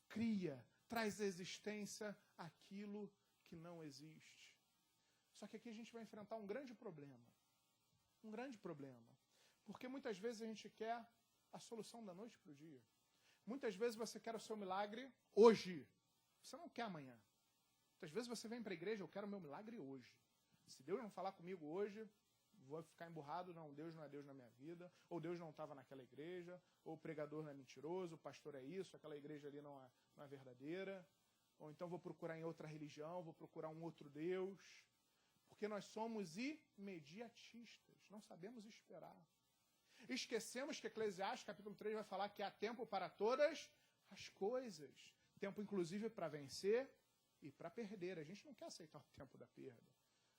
A: cria, traz à existência aquilo que não existe. Só que aqui a gente vai enfrentar um grande problema. Um grande problema. Porque muitas vezes a gente quer a solução da noite para o dia. Muitas vezes você quer o seu milagre hoje. Você não quer amanhã. Muitas vezes você vem para a igreja, eu quero o meu milagre hoje. Se Deus não falar comigo hoje, vou ficar emburrado, não, Deus não é Deus na minha vida, ou Deus não estava naquela igreja, ou o pregador não é mentiroso, o pastor é isso, aquela igreja ali não é verdadeira, ou então vou procurar em outra religião, vou procurar um outro Deus, porque nós somos imediatistas, não sabemos esperar. Esquecemos que Eclesiastes, capítulo 3, vai falar que há tempo para todas as coisas, tempo inclusive para vencer e para perder. A gente não quer aceitar o tempo da perda.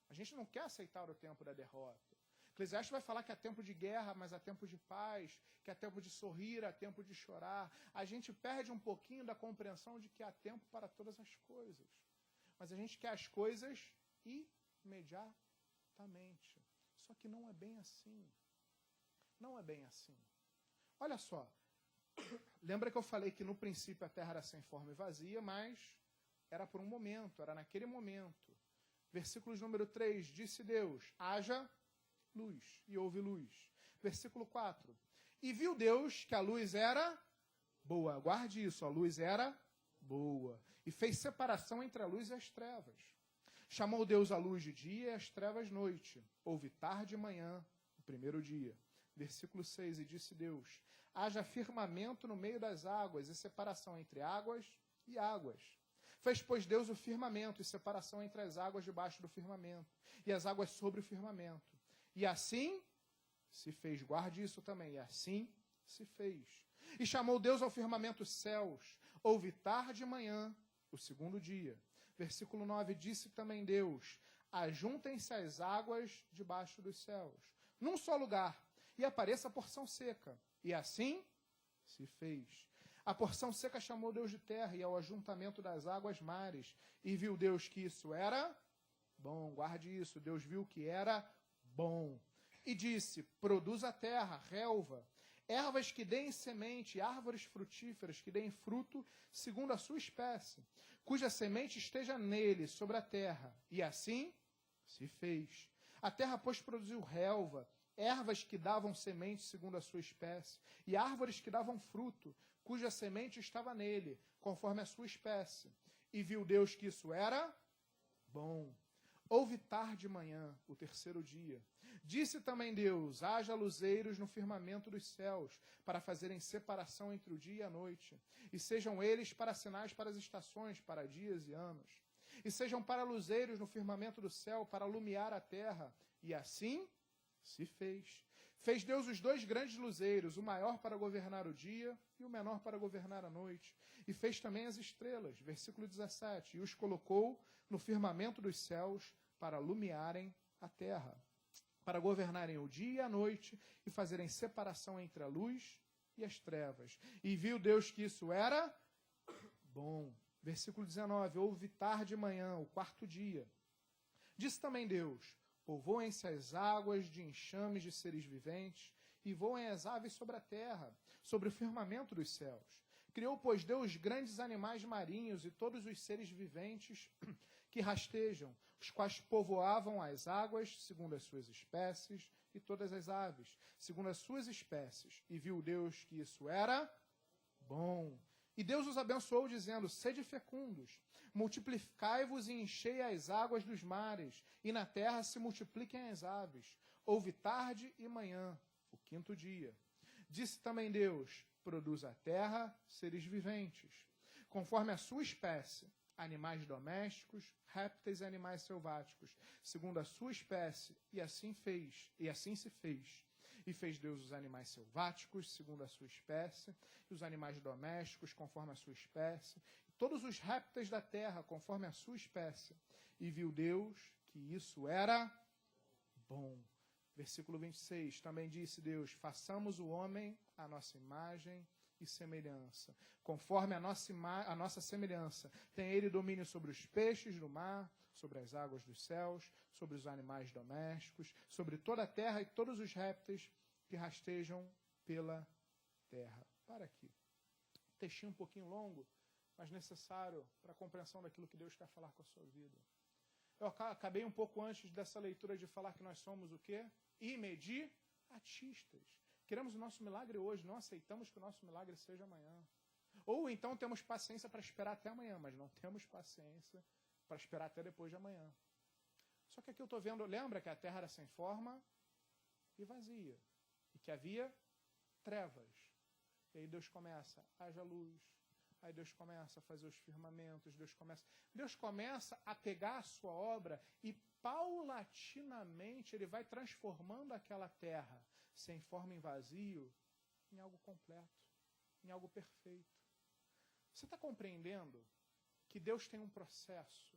A: A gente não quer aceitar o tempo da derrota. Eclesiastes vai falar que há tempo de guerra, mas há tempo de paz, que há tempo de sorrir, há tempo de chorar. A gente perde um pouquinho da compreensão de que há tempo para todas as coisas. Mas a gente quer as coisas imediatamente. Só que não é bem assim. Não é bem assim. Olha só. Lembra que eu falei que no princípio a terra era sem forma e vazia, mas era por um momento, era naquele momento. Versículo número 3, disse Deus, haja luz, e houve luz. Versículo 4, e viu Deus que a luz era boa. Guarde isso, a luz era boa. E fez separação entre a luz e as trevas. Chamou Deus a luz de dia e as trevas noite. Houve tarde e manhã, o primeiro dia. Versículo 6, e disse Deus, haja firmamento no meio das águas e separação entre águas e águas. Fez, pois, Deus o firmamento e separação entre as águas debaixo do firmamento e as águas sobre o firmamento. E assim se fez. Guarde isso também. E assim se fez. E chamou Deus ao firmamento céus. Houve tarde e manhã, o segundo dia. Versículo 9, disse também Deus, ajuntem-se as águas debaixo dos céus, num só lugar, e apareça a porção seca. E assim se fez. A porção seca chamou Deus de terra, e ao ajuntamento das águas mares. E viu Deus que isso era bom. Guarde isso. Deus viu que era bom. E disse, produz a terra, relva, ervas que deem semente, árvores frutíferas que deem fruto segundo a sua espécie, cuja semente esteja nele, sobre a terra. E assim se fez. A terra, pois, produziu relva, ervas que davam semente segundo a sua espécie, e árvores que davam fruto, cuja semente estava nele, conforme a sua espécie. E viu Deus que isso era bom. Houve tarde e manhã, o terceiro dia. Disse também Deus, haja luzeiros no firmamento dos céus, para fazerem separação entre o dia e a noite, e sejam eles para sinais para as estações, para dias e anos. E sejam para luzeiros no firmamento do céu, para alumiar a terra. E assim se fez. Fez Deus os dois grandes luzeiros, o maior para governar o dia e o menor para governar a noite. E fez também as estrelas, versículo 17, e os colocou no firmamento dos céus para alumiarem a terra, para governarem o dia e a noite e fazerem separação entre a luz e as trevas. E viu Deus que isso era bom. Versículo 19, houve tarde e manhã, o quarto dia. Disse também Deus, povoem-se as águas de enxames de seres viventes, e voem as aves sobre a terra, sobre o firmamento dos céus. Criou, pois, Deus grandes animais marinhos e todos os seres viventes que rastejam, os quais povoavam as águas, segundo as suas espécies, e todas as aves, segundo as suas espécies. E viu Deus que isso era bom. E Deus os abençoou, dizendo, sede fecundos, multiplicai-vos e enchei as águas dos mares, e na terra se multipliquem as aves. Houve tarde e manhã, o quinto dia. Disse também Deus, produz a terra seres viventes, conforme a sua espécie, animais domésticos, répteis e animais selváticos, segundo a sua espécie, e assim fez, e assim se fez. E fez Deus os animais selváticos, segundo a sua espécie, e os animais domésticos, conforme a sua espécie, e todos os répteis da terra, conforme a sua espécie. E viu Deus que isso era bom. Versículo 26, também disse Deus, façamos o homem à nossa imagem e semelhança. Conforme a nossa semelhança, tem ele domínio sobre os peixes do mar, sobre as águas dos céus, sobre os animais domésticos, sobre toda a terra e todos os répteis que rastejam pela terra. Para aqui. Textinho um pouquinho longo, mas necessário para a compreensão daquilo que Deus quer falar com a sua vida. Eu acabei um pouco antes dessa leitura de falar que nós somos o quê? Imediatistas. Queremos o nosso milagre hoje, não aceitamos que o nosso milagre seja amanhã. Ou então temos paciência para esperar até amanhã, mas não temos paciência para esperar até depois de amanhã. Só que aqui eu estou vendo, lembra que a terra era sem forma e vazia, e que havia trevas. E aí Deus começa, haja luz. Aí Deus começa a fazer os firmamentos, Deus começa a pegar a sua obra e paulatinamente Ele vai transformando aquela terra, sem forma e vazio, em algo completo, em algo perfeito. Você está compreendendo que Deus tem um processo?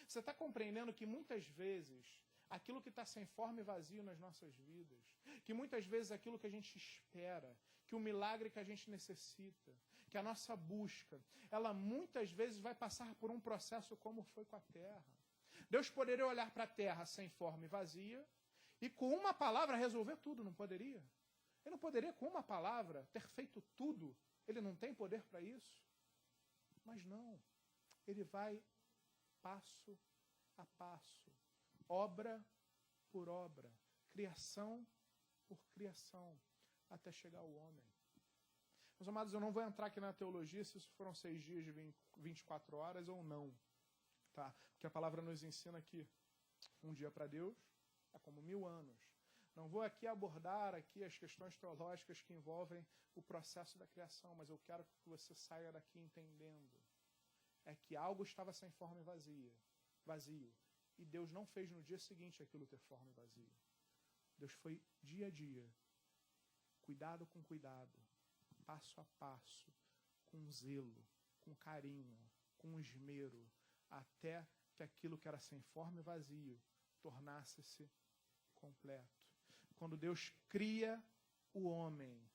A: Você está compreendendo que muitas vezes aquilo que está sem forma e vazio nas nossas vidas, que muitas vezes aquilo que a gente espera, que o milagre que a gente necessita, que a nossa busca, ela muitas vezes vai passar por um processo como foi com a terra. Deus poderia olhar para a terra sem forma e vazia e com uma palavra resolver tudo, não poderia? Ele não poderia com uma palavra ter feito tudo? Ele não tem poder para isso? Mas não, ele vai passo a passo, obra por obra, criação por criação, até chegar ao homem. Meus amados, eu não vou entrar aqui na teologia se isso foram 6 dias de 24 horas ou não. Tá? Porque a palavra nos ensina que um dia para Deus é como 1000 anos. Não vou aqui abordar aqui as questões teológicas que envolvem o processo da criação, mas eu quero que você saia daqui entendendo. É que algo estava sem forma e vazio. E Deus não fez no dia seguinte aquilo ter forma e vazio. Deus foi dia a dia, cuidado com cuidado, passo a passo, com zelo, com carinho, com esmero, até que aquilo que era sem forma e vazio tornasse-se completo. Quando Deus cria o homem,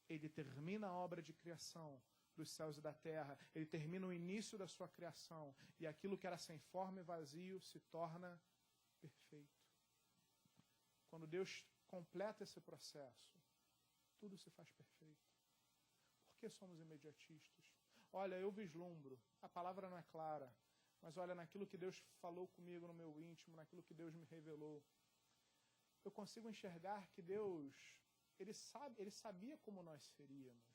A: Ele termina a obra de criação dos céus e da terra, Ele termina o início da sua criação, e aquilo que era sem forma e vazio se torna perfeito. Quando Deus completa esse processo, tudo se faz perfeito. Por que somos imediatistas? Olha, eu vislumbro, a palavra não é clara, mas olha, naquilo que Deus falou comigo no meu íntimo, naquilo que Deus me revelou, eu consigo enxergar que Deus, Ele sabia como nós seríamos.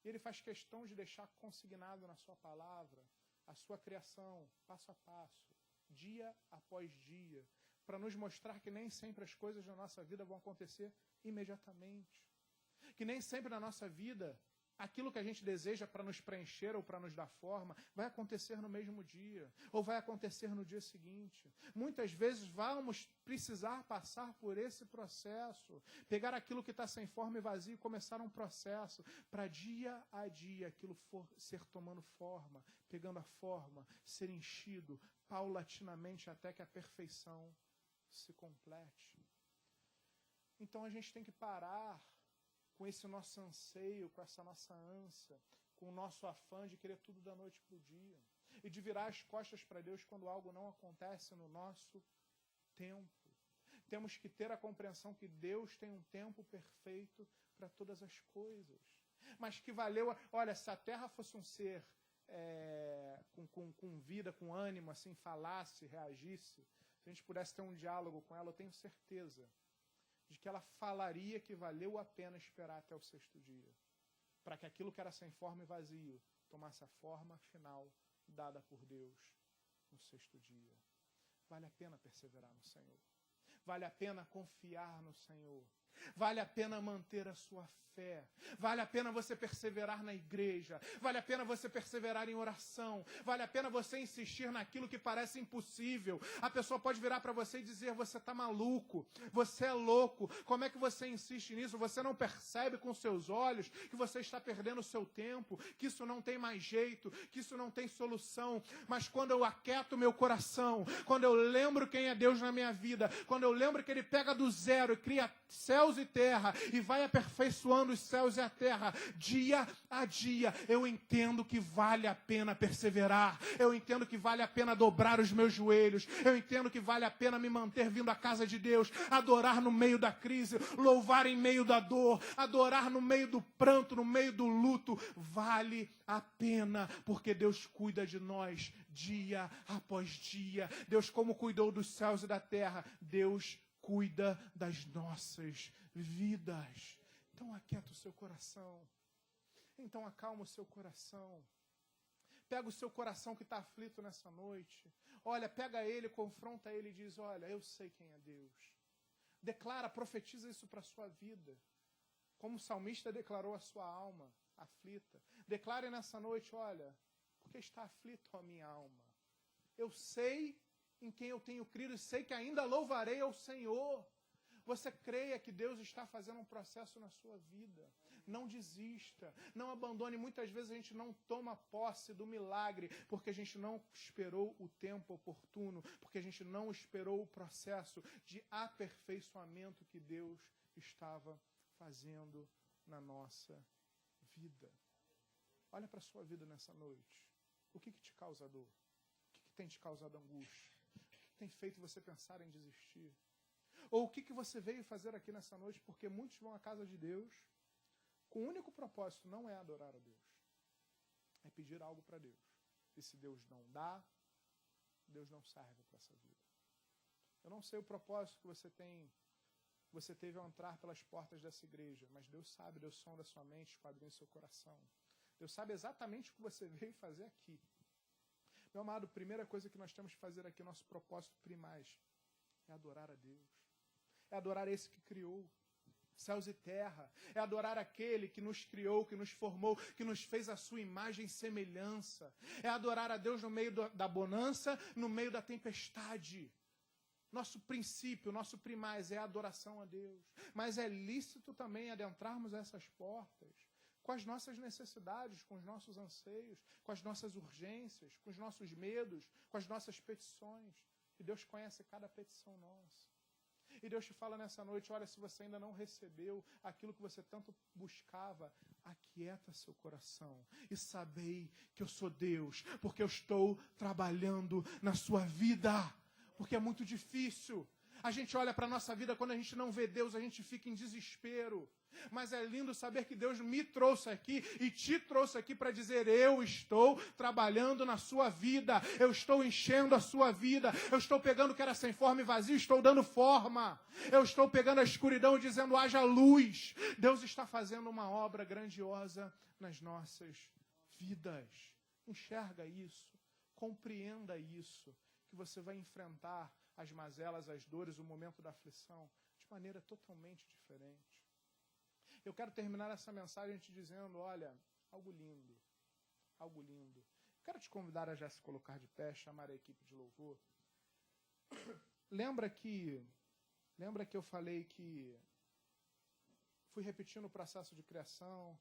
A: E Ele faz questão de deixar consignado na sua palavra a sua criação, passo a passo, dia após dia, para nos mostrar que nem sempre as coisas na nossa vida vão acontecer imediatamente. Que nem sempre na nossa vida, aquilo que a gente deseja para nos preencher ou para nos dar forma, vai acontecer no mesmo dia, ou vai acontecer no dia seguinte. Muitas vezes vamos precisar passar por esse processo, pegar aquilo que está sem forma e vazio e começar um processo, para dia a dia aquilo ser tomando forma, pegando a forma, ser enchido paulatinamente até que a perfeição se complete. Então a gente tem que parar com esse nosso anseio, com essa nossa ânsia, com o nosso afã de querer tudo da noite para o dia. E de virar as costas para Deus quando algo não acontece no nosso tempo. Temos que ter a compreensão que Deus tem um tempo perfeito para todas as coisas. Mas que valeu... Olha, se a terra fosse um ser com vida, com ânimo, assim, falasse, reagisse, se a gente pudesse ter um diálogo com ela, eu tenho certeza de que ela falaria que valeu a pena esperar até o 6º dia, para que aquilo que era sem forma e vazio tomasse a forma final dada por Deus no 6º dia. Vale a pena perseverar no Senhor. Vale a pena confiar no Senhor. Vale a pena manter a sua fé. Vale a pena você perseverar na igreja. Vale a pena você perseverar em oração. Vale a pena você insistir naquilo que parece impossível. A pessoa pode virar para você e dizer: você está maluco, você é louco. Como é que você insiste nisso? Você não percebe com seus olhos que você está perdendo o seu tempo, que isso não tem mais jeito, que isso não tem solução. Mas quando eu aquieto meu coração, quando eu lembro quem é Deus na minha vida, quando eu lembro que Ele pega do zero e cria céus e terra e vai aperfeiçoando os céus e a terra, dia a dia, eu entendo que vale a pena perseverar, eu entendo que vale a pena dobrar os meus joelhos, eu entendo que vale a pena me manter vindo à casa de Deus, adorar no meio da crise, louvar em meio da dor, adorar no meio do pranto, no meio do luto, vale a pena, porque Deus cuida de nós dia após dia. Deus, como cuidou dos céus e da terra, Deus cuida das nossas vidas. Então aquieta o seu coração. Então acalma o seu coração. Pega o seu coração que está aflito nessa noite. Olha, pega ele, confronta ele e diz: olha, eu sei quem é Deus. Declara, profetiza isso para a sua vida. Como o salmista declarou a sua alma aflita. Declare nessa noite: olha, porque está aflito a minha alma. Eu sei em quem eu tenho crido e sei que ainda louvarei ao Senhor. Você creia que Deus está fazendo um processo na sua vida. Não desista, não abandone. Muitas vezes a gente não toma posse do milagre porque a gente não esperou o tempo oportuno, porque a gente não esperou o processo de aperfeiçoamento que Deus estava fazendo na nossa vida. Olha para a sua vida nessa noite. O que te causa dor? O que tem te causado angústia? O que tem feito você pensar em desistir? Ou o que você veio fazer aqui nessa noite? Porque muitos vão à casa de Deus com o único propósito, não é adorar a Deus, é pedir algo para Deus. E se Deus não dá, Deus não serve para essa vida. Eu não sei o propósito que você teve ao entrar pelas portas dessa igreja, mas Deus sabe, Deus sonda a sua mente, esquadrinha o seu coração. Deus sabe exatamente o que você veio fazer aqui. Meu amado, a primeira coisa que nós temos que fazer aqui, nosso propósito primais, é adorar a Deus. É adorar esse que criou céus e terra. É adorar aquele que nos criou, que nos formou, que nos fez a sua imagem e semelhança. É adorar a Deus no meio da bonança, no meio da tempestade. Nosso princípio, nosso primaz é a adoração a Deus. Mas é lícito também adentrarmos essas portas com as nossas necessidades, com os nossos anseios, com as nossas urgências, com os nossos medos, com as nossas petições. E Deus conhece cada petição nossa. E Deus te fala nessa noite: olha, se você ainda não recebeu aquilo que você tanto buscava, aquieta seu coração e sabei que eu sou Deus, porque eu estou trabalhando na sua vida. Porque é muito difícil. A gente olha para a nossa vida, quando a gente não vê Deus, a gente fica em desespero. Mas é lindo saber que Deus me trouxe aqui e te trouxe aqui para dizer: eu estou trabalhando na sua vida, eu estou enchendo a sua vida, eu estou pegando o que era sem forma e vazio, estou dando forma, eu estou pegando a escuridão e dizendo: haja luz. Deus está fazendo uma obra grandiosa nas nossas vidas. Enxerga isso, compreenda isso, que você vai enfrentar as mazelas, as dores, o momento da aflição de maneira totalmente diferente. Eu quero terminar essa mensagem te dizendo: olha, algo lindo, algo lindo. Quero te convidar a já se colocar de pé, chamar a equipe de louvor. Lembra que eu falei que fui repetindo o processo de criação,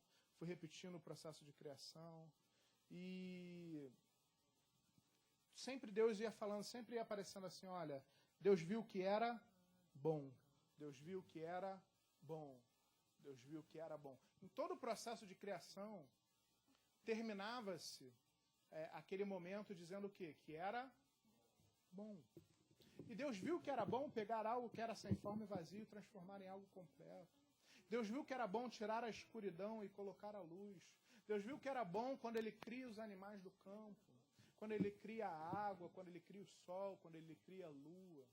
A: e sempre Deus ia falando, sempre ia aparecendo assim: olha, Deus viu que era bom, Deus viu que era bom. Deus viu que era bom. Em todo o processo de criação, terminava-se aquele momento dizendo o quê? Que era bom. E Deus viu que era bom pegar algo que era sem forma e vazio e transformar em algo completo. Deus viu que era bom tirar a escuridão e colocar a luz. Deus viu que era bom quando Ele cria os animais do campo, quando Ele cria a água, quando Ele cria o sol, quando Ele cria a lua.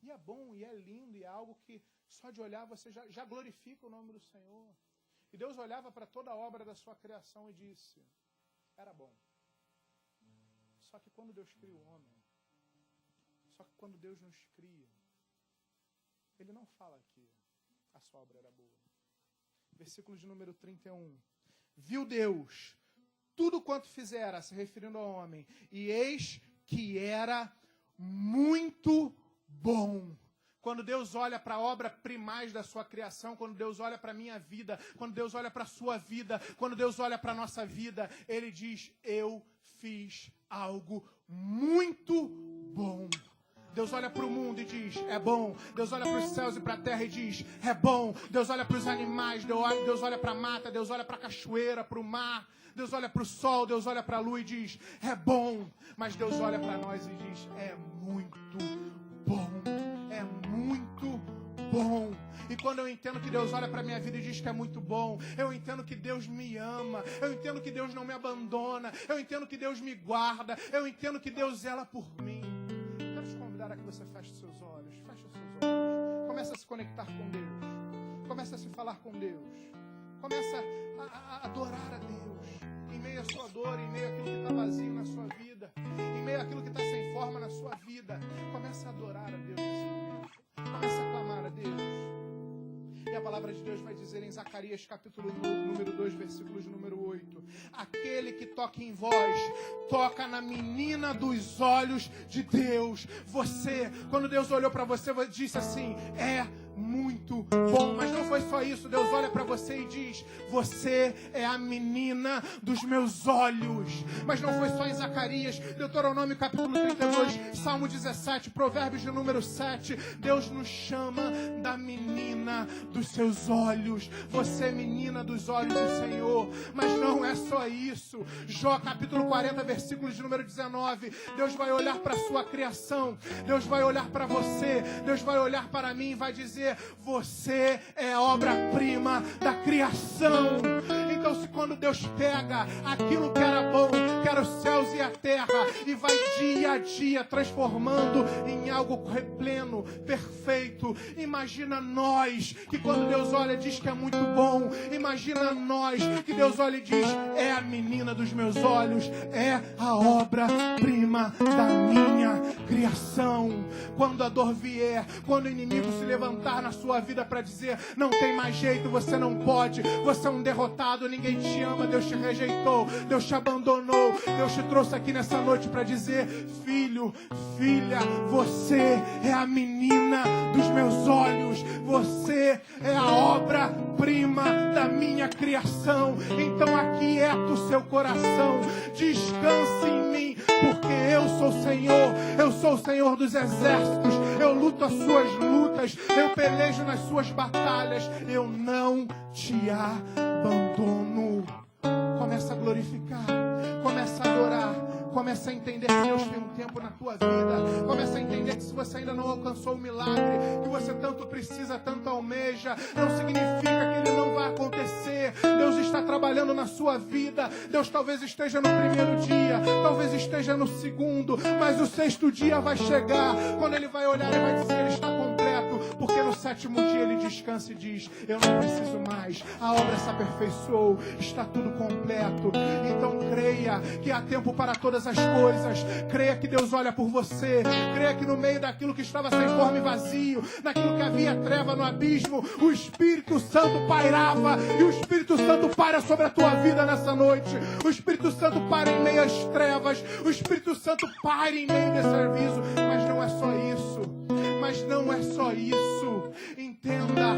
A: E é bom, e é lindo, e é algo que só de olhar você já glorifica o nome do Senhor. E Deus olhava para toda a obra da sua criação e disse: era bom. Só que quando Deus cria o homem, só que quando Deus nos cria, Ele não fala aqui: a sua obra era boa. Versículo de número 31. Viu Deus tudo quanto fizera, se referindo ao homem, e eis que era muito bom. Quando Deus olha para a obra primaz da sua criação, quando Deus olha para a minha vida, quando Deus olha para a sua vida, quando Deus olha para a nossa vida, Ele diz, eu fiz algo muito bom. Deus olha para o mundo e diz, é bom. Deus olha para os céus e para a terra e diz, é bom. Deus olha para os animais, Deus olha para a mata, Deus olha para a cachoeira, para o mar. Deus olha para o sol, Deus olha para a lua e diz, é bom. Mas Deus olha para nós e diz, é muito bom. É muito bom. E quando eu entendo que Deus olha para a minha vida e diz que é muito bom, eu entendo que Deus me ama, eu entendo que Deus não me abandona, eu entendo que Deus me guarda, eu entendo que Deus zela por mim. Quero te convidar a que você feche os seus olhos, comece a se conectar com Deus, comece a se falar com Deus, comece a adorar a Deus, em meio à sua dor, em meio àquilo que está vazio na sua vida, em meio àquilo que está sem forma na sua vida, comece a adorar a Deus nesse momento, comece a clamar a Deus. E a palavra de Deus vai dizer em Zacarias capítulo número 2, versículos número 8. Aquele que toca em vós, toca na menina dos olhos de Deus. Você, quando Deus olhou para você, disse assim, é muito bom. Mas não foi só isso. Deus olha para você e diz, você é a menina dos meus olhos. Mas não foi só em Zacarias, Deuteronômio capítulo 32, Salmo 17, Provérbios de número 7. Deus nos chama da menina dos seus olhos. Você é menina dos olhos do Senhor. Mas não é só isso. Jó capítulo 40, versículos de número 19. Deus vai olhar para a sua criação. Deus vai olhar para você. Deus vai olhar para mim e vai dizer, você é a obra-prima da criação. Então, se quando Deus pega aquilo que era bom, que era os céus e a terra, e vai dia a dia transformando em algo pleno, perfeito, imagina nós, que quando Deus olha diz que é muito bom. Imagina nós, que Deus olha e diz, é a menina dos meus olhos, é a obra-prima da minha criação. Quando a dor vier, quando o inimigo se levantar na sua vida para dizer, não tem mais jeito, você não pode, você é um derrotado, ninguém te ama, Deus te rejeitou, Deus te abandonou, Deus te trouxe aqui nessa noite para dizer, filho, filha, você é a menina dos meus olhos, você é a obra-prima da minha criação. Então aquieta o seu coração, descanse em mim, porque eu sou o Senhor, eu sou o Senhor dos exércitos, eu luto as suas lutas, eu pelejo nas suas batalhas, eu não te abandono. Começa a glorificar, começa a adorar, começa a entender que Deus tem um tempo na tua vida, começa a entender que se você ainda não alcançou o milagre que você tanto precisa, tanto almeja, não significa que ele não vai acontecer. Deus está trabalhando na sua vida. Deus talvez esteja no primeiro dia, talvez esteja no segundo, mas o sexto dia vai chegar, quando ele vai olhar e vai dizer, ele está completo, porque no sétimo dia ele descansa e diz, eu não preciso mais, a obra se aperfeiçoou, está tudo completo. Então creia que há tempo para todas as coisas, creia que Deus olha por você, creia que no meio daquilo que estava sem forma e vazio, naquilo que havia treva no abismo, o Espírito Santo pairava, e o Espírito Santo paira sobre a tua vida nessa noite. O Espírito Santo paira em meio às trevas, o Espírito Santo paira em meio desse serviço. Mas não é só isso, mas não é só isso. Entenda,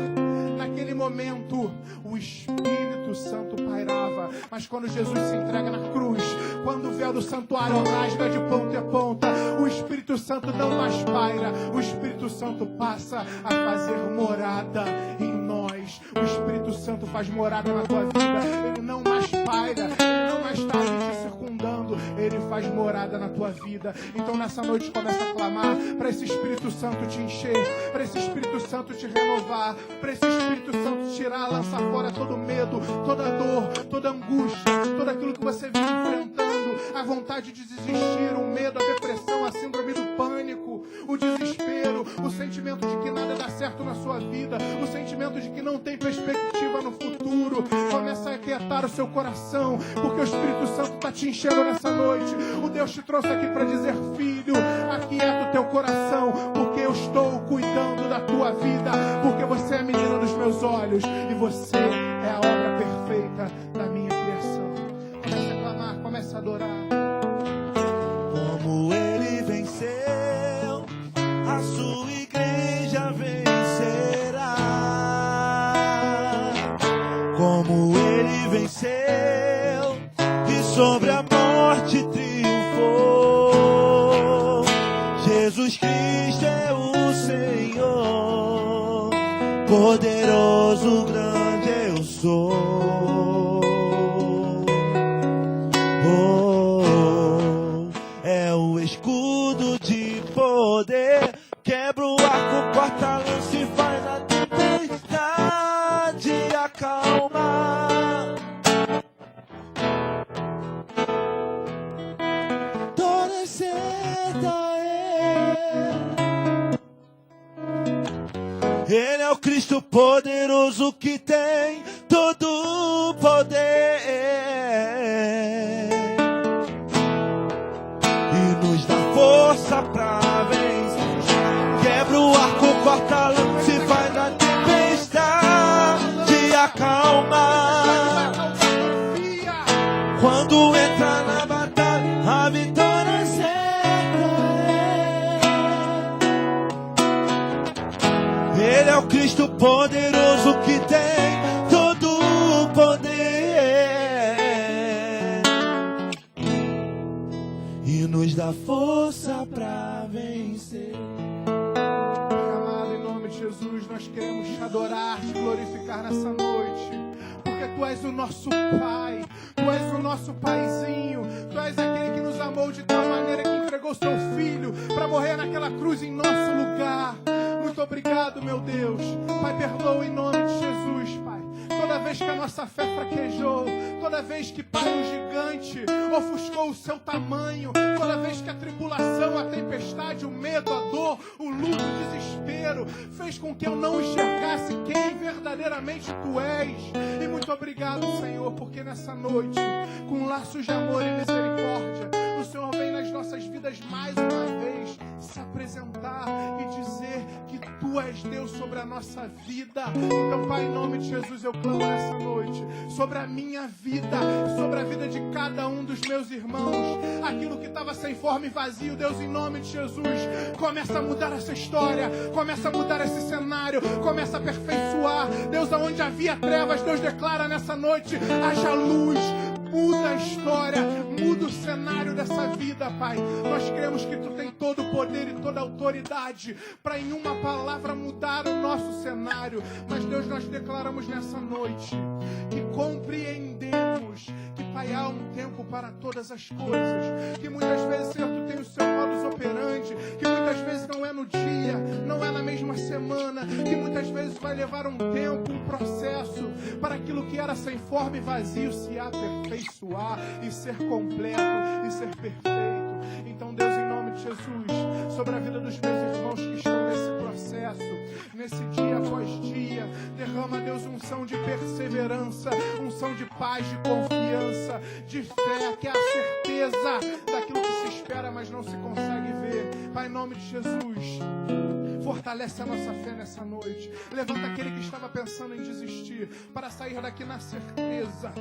A: naquele momento o Espírito Santo pairava, mas quando Jesus se entrega na cruz, quando o véu do santuário rasga de ponta a ponta, o Espírito Santo não mais paira, o Espírito Santo passa a fazer morada em nós. O Espírito Santo faz morada na tua vida, ele não mais paira, ele não mais está ali te circundando, ele faz morada na tua vida. Então nessa noite começa a clamar para esse Espírito Santo te encher, para esse Espírito Santo te renovar, para esse Espírito Santo tirar, lançar fora todo medo, toda dor, toda angústia, tudo aquilo que você vem enfrentando, a vontade de desistir, o medo, a depressão, a síndrome do pânico, o desespero, o sentimento de que nada dá certo na sua vida, o sentimento de que não tem perspectiva no futuro. Começa a aquietar o seu coração, porque o Espírito Santo está te enchendo nessa noite. O Deus te trouxe aqui para dizer: filho, aquieta o teu coração, porque eu estou cuidando da tua vida, porque você é a menina dos meus olhos e você é a obra perfeita da minha criação. Comece a clamar, comece a adorar.
C: Como ele venceu, a sua igreja vencerá. Como ele venceu e sobre a morte triunfou. Jesus Cristo é o Senhor, poderoso, grande eu sou. É o escudo de poder, quebra o arco, corta a lança e faz a tempestade acalmar. Toda seta Ele é o Cristo poderoso que tem todo o poder e nos dá força pra vencer. Quebra o arco, corta a lança e faz a tempestade acalmar. Quando entra na batalha, a vitória certa. Ele é o Cristo poderoso que tem todo o poder e nos dá força pra vencer.
A: Pai amado, em nome de Jesus, nós queremos te adorar, te glorificar nessa noite, porque Tu és o nosso Pai, Tu és o nosso Paizinho, Tu és aquele que nos amou de tal maneira que entregou Seu Filho para morrer naquela cruz em nosso lugar. Muito obrigado, meu Deus. Pai, perdoa em nome de Jesus, Pai. Toda vez que a nossa fé fraquejou, toda vez que, Pai, o gigante ofuscou o seu tamanho, toda vez que a tribulação, a tempestade, o medo, a dor, o luto, o desespero fez com que eu não enxergasse quem verdadeiramente Tu és. E muito obrigado, Senhor, porque nessa noite, com laços de amor e misericórdia, o Senhor vem nas nossas vidas mais uma vez se apresentar e dizer que Tu és Deus sobre a nossa vida. Então, Pai, em nome de Jesus, eu clamo nessa noite sobre a minha vida, sobre a vida de cada um dos meus irmãos. Aquilo que estava sem forma e vazio, Deus, em nome de Jesus, começa a mudar essa história, começa a mudar esse cenário, começa a aperfeiçoar. Deus, aonde havia trevas, Deus declara nessa noite: haja luz. Muda a história, muda o cenário dessa vida, Pai. Nós cremos que Tu tem todo o poder e toda a autoridade para em uma palavra mudar o nosso cenário. Mas, Deus, nós declaramos nessa noite que compreendemos que, Pai, há um tempo para todas as coisas, que muitas vezes, Senhor, Tu tem o Seu modus operandi, que muitas vezes não é no dia, não é na mesma semana, que muitas vezes vai levar um tempo, um processo, para aquilo que era sem forma e vazio se aperfeiçoar e ser completo e ser perfeito. Então, Deus, em nome de Jesus, sobre a vida dos meus irmãos que estão nesse processo, nesse dia após dia, derrama, Deus, unção de perseverança, unção de paz, de confiança, de fé, que é a certeza daquilo que se espera, mas não se consegue ver. Pai, em nome de Jesus, fortalece a nossa fé nessa noite. Levanta aquele que estava pensando em desistir, para sair daqui na certeza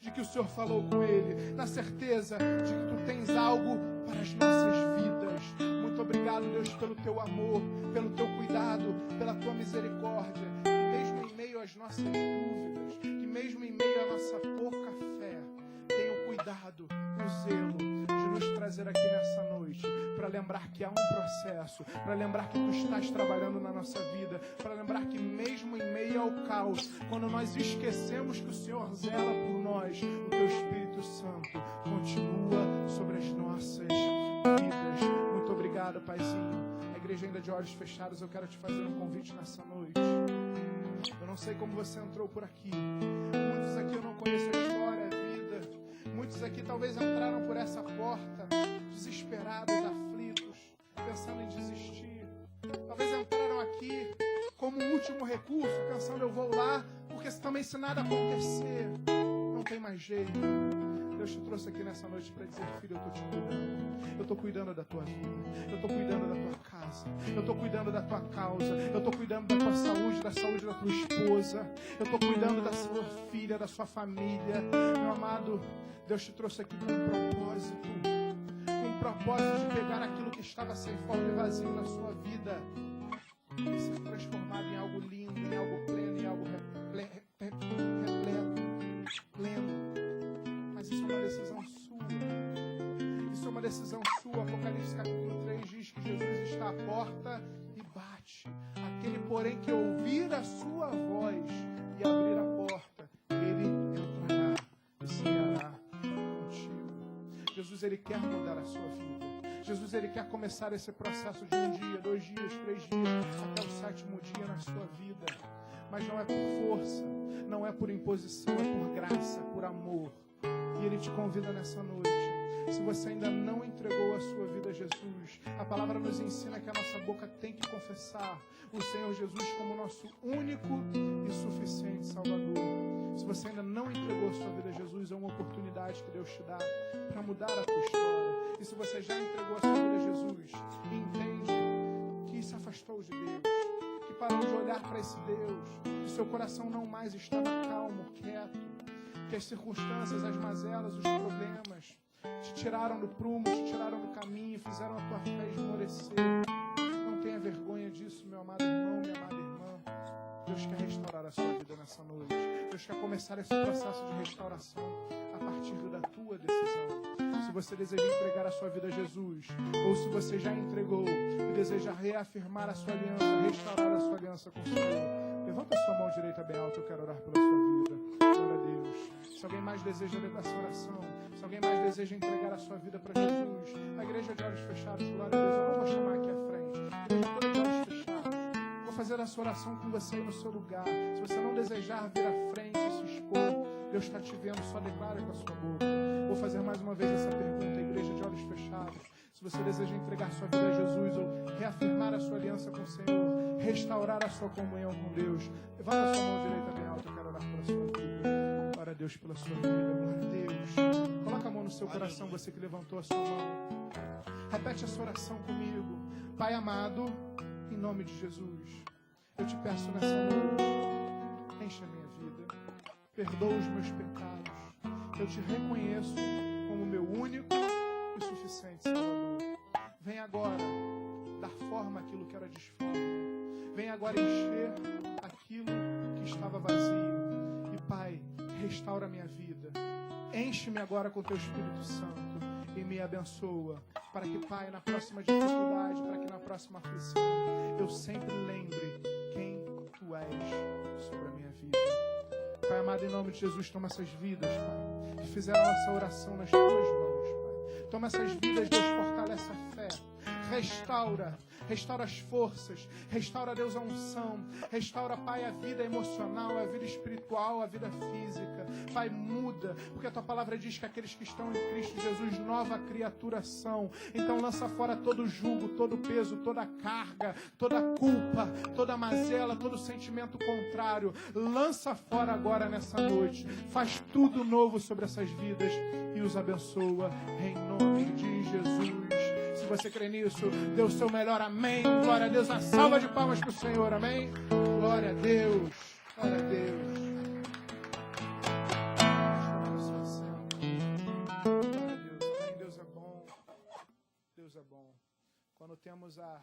A: de que o Senhor falou com ele, na certeza de que Tu tens algo para as nossas vidas. Muito obrigado, Deus, pelo Teu amor, pelo Teu cuidado, pela Tua misericórdia. Que mesmo em meio às nossas dúvidas, que mesmo em meio à nossa pouca fé, tenha o cuidado, o zelo de nos trazer aqui nessa noite, para lembrar que há um processo, para lembrar que Tu estás trabalhando na nossa vida, para lembrar que mesmo em meio ao caos, quando nós esquecemos que o Senhor zela por nós, o Teu Espírito Santo continua sobre as nossas vidas. Muito obrigado, Paizinho. A igreja ainda de olhos fechados, eu quero te fazer um convite nessa noite. Eu não sei como você entrou por aqui. Muitos aqui eu não conheço a história, a vida. Muitos aqui talvez entraram por essa porta desesperados, aflitos, pensando em desistir. Talvez entraram aqui como um último recurso, pensando: eu vou lá, porque também se nada acontecer, não tem mais jeito. Deus te trouxe aqui nessa noite para dizer: filho, eu estou te cuidando. estou cuidando da tua vida, eu estou cuidando da tua casa, eu estou cuidando da tua causa, eu estou cuidando da tua saúde, da saúde da tua esposa, eu estou cuidando da sua filha, da sua família. Meu amado, Deus te trouxe aqui com um propósito de pegar aquilo que estava sem forma e vazio na sua vida e ser transformado em algo lindo, em algo pleno, em algo repleto, pleno. Mas isso é uma decisão sua. Isso é uma decisão sua. Apocalipse capítulo 3 diz que Jesus está à porta e bate. Aquele, porém, que ouvir a sua voz e abrir a porta, ele entrará e ceará contigo. Jesus, ele quer mudar a sua vida. Jesus, ele quer começar esse processo de 1 dia, 2 dias, 3 dias, até o 7º dia na sua vida. Mas não é por força, não é por imposição, é por graça, por amor. E ele te convida nessa noite. Se você ainda não entregou a sua vida a Jesus, a palavra nos ensina que a nossa boca tem que confessar o Senhor Jesus como nosso único e suficiente Salvador. Se você ainda não entregou a sua vida a Jesus, é uma oportunidade que Deus te dá para mudar a tua história. E se você já entregou a sua vida a Jesus e entende que se afastou de Deus, que parou de olhar para esse Deus, que seu coração não mais estava calmo, quieto, que as circunstâncias, as mazelas, os problemas te tiraram do prumo, te tiraram do caminho, fizeram a tua fé esmorecer. Não tenha vergonha disso, meu amado irmão, minha amada irmã. Deus quer restaurar a sua vida nessa noite. Deus quer começar esse processo de restauração a partir da tua decisão. Se você deseja entregar a sua vida a Jesus, ou se você já entregou e deseja reafirmar a sua aliança, restaurar a sua aliança com o Senhor, levanta a sua mão direita bem alta, eu quero orar pela sua vida. Glória a Deus. Se alguém mais deseja ler essa oração, se alguém mais deseja entregar a sua vida para Jesus, a igreja de olhos fechados, glória a Deus, eu não vou chamar aqui à frente. Igreja toda de olhos fechados. Vou fazer essa oração com você aí no seu lugar. Se você não desejar vir à frente e se expor, Deus está te vendo, só declara com a sua boca. Vou fazer mais uma vez essa pergunta, igreja de olhos fechados. Se você deseja entregar sua vida a Jesus ou reafirmar a sua aliança com o Senhor, restaurar a sua comunhão com Deus, levanta a sua mão direita bem alta, eu quero orar pela sua vida. Glória a Deus pela sua vida, glória a Deus. Coloca a mão no seu coração, você que levantou a sua mão. Repete essa oração comigo. Pai amado, em nome de Jesus, eu te peço nessa noite, enche a minha vida, perdoa os meus pecados. Eu te reconheço como meu único e suficiente Salvador. Vem agora dar forma àquilo que era disforme. Vem agora encher aquilo que estava vazio. E Pai, restaura a minha vida. Enche-me agora com teu Espírito Santo e me abençoa. Para que, Pai, na próxima dificuldade, para que na próxima aflição, eu sempre lembre quem Tu és sobre a minha vida. Pai amado, em nome de Jesus, toma essas vidas, Pai, que fizeram essa oração nas Tuas mãos, Pai. Toma essas vidas, Deus, fortalece a fé. Restaura as forças, restaura, Deus, a unção, restaura, Pai, a vida emocional, a vida espiritual, a vida física. Pai, muda, porque a Tua palavra diz que aqueles que estão em Cristo Jesus, nova criatura são. Então lança fora todo jugo, todo peso, toda carga, toda culpa, toda mazela, todo sentimento contrário. Lança fora agora nessa noite. Faz tudo novo sobre essas vidas e os abençoa em nome de Jesus. Se você crê nisso, dê o seu melhor amém. Glória a Deus. Uma salva de palmas para o Senhor, amém. Glória a Deus. Glória a Deus. Glória a Deus. Amém. Deus é bom. Deus é bom. Quando temos a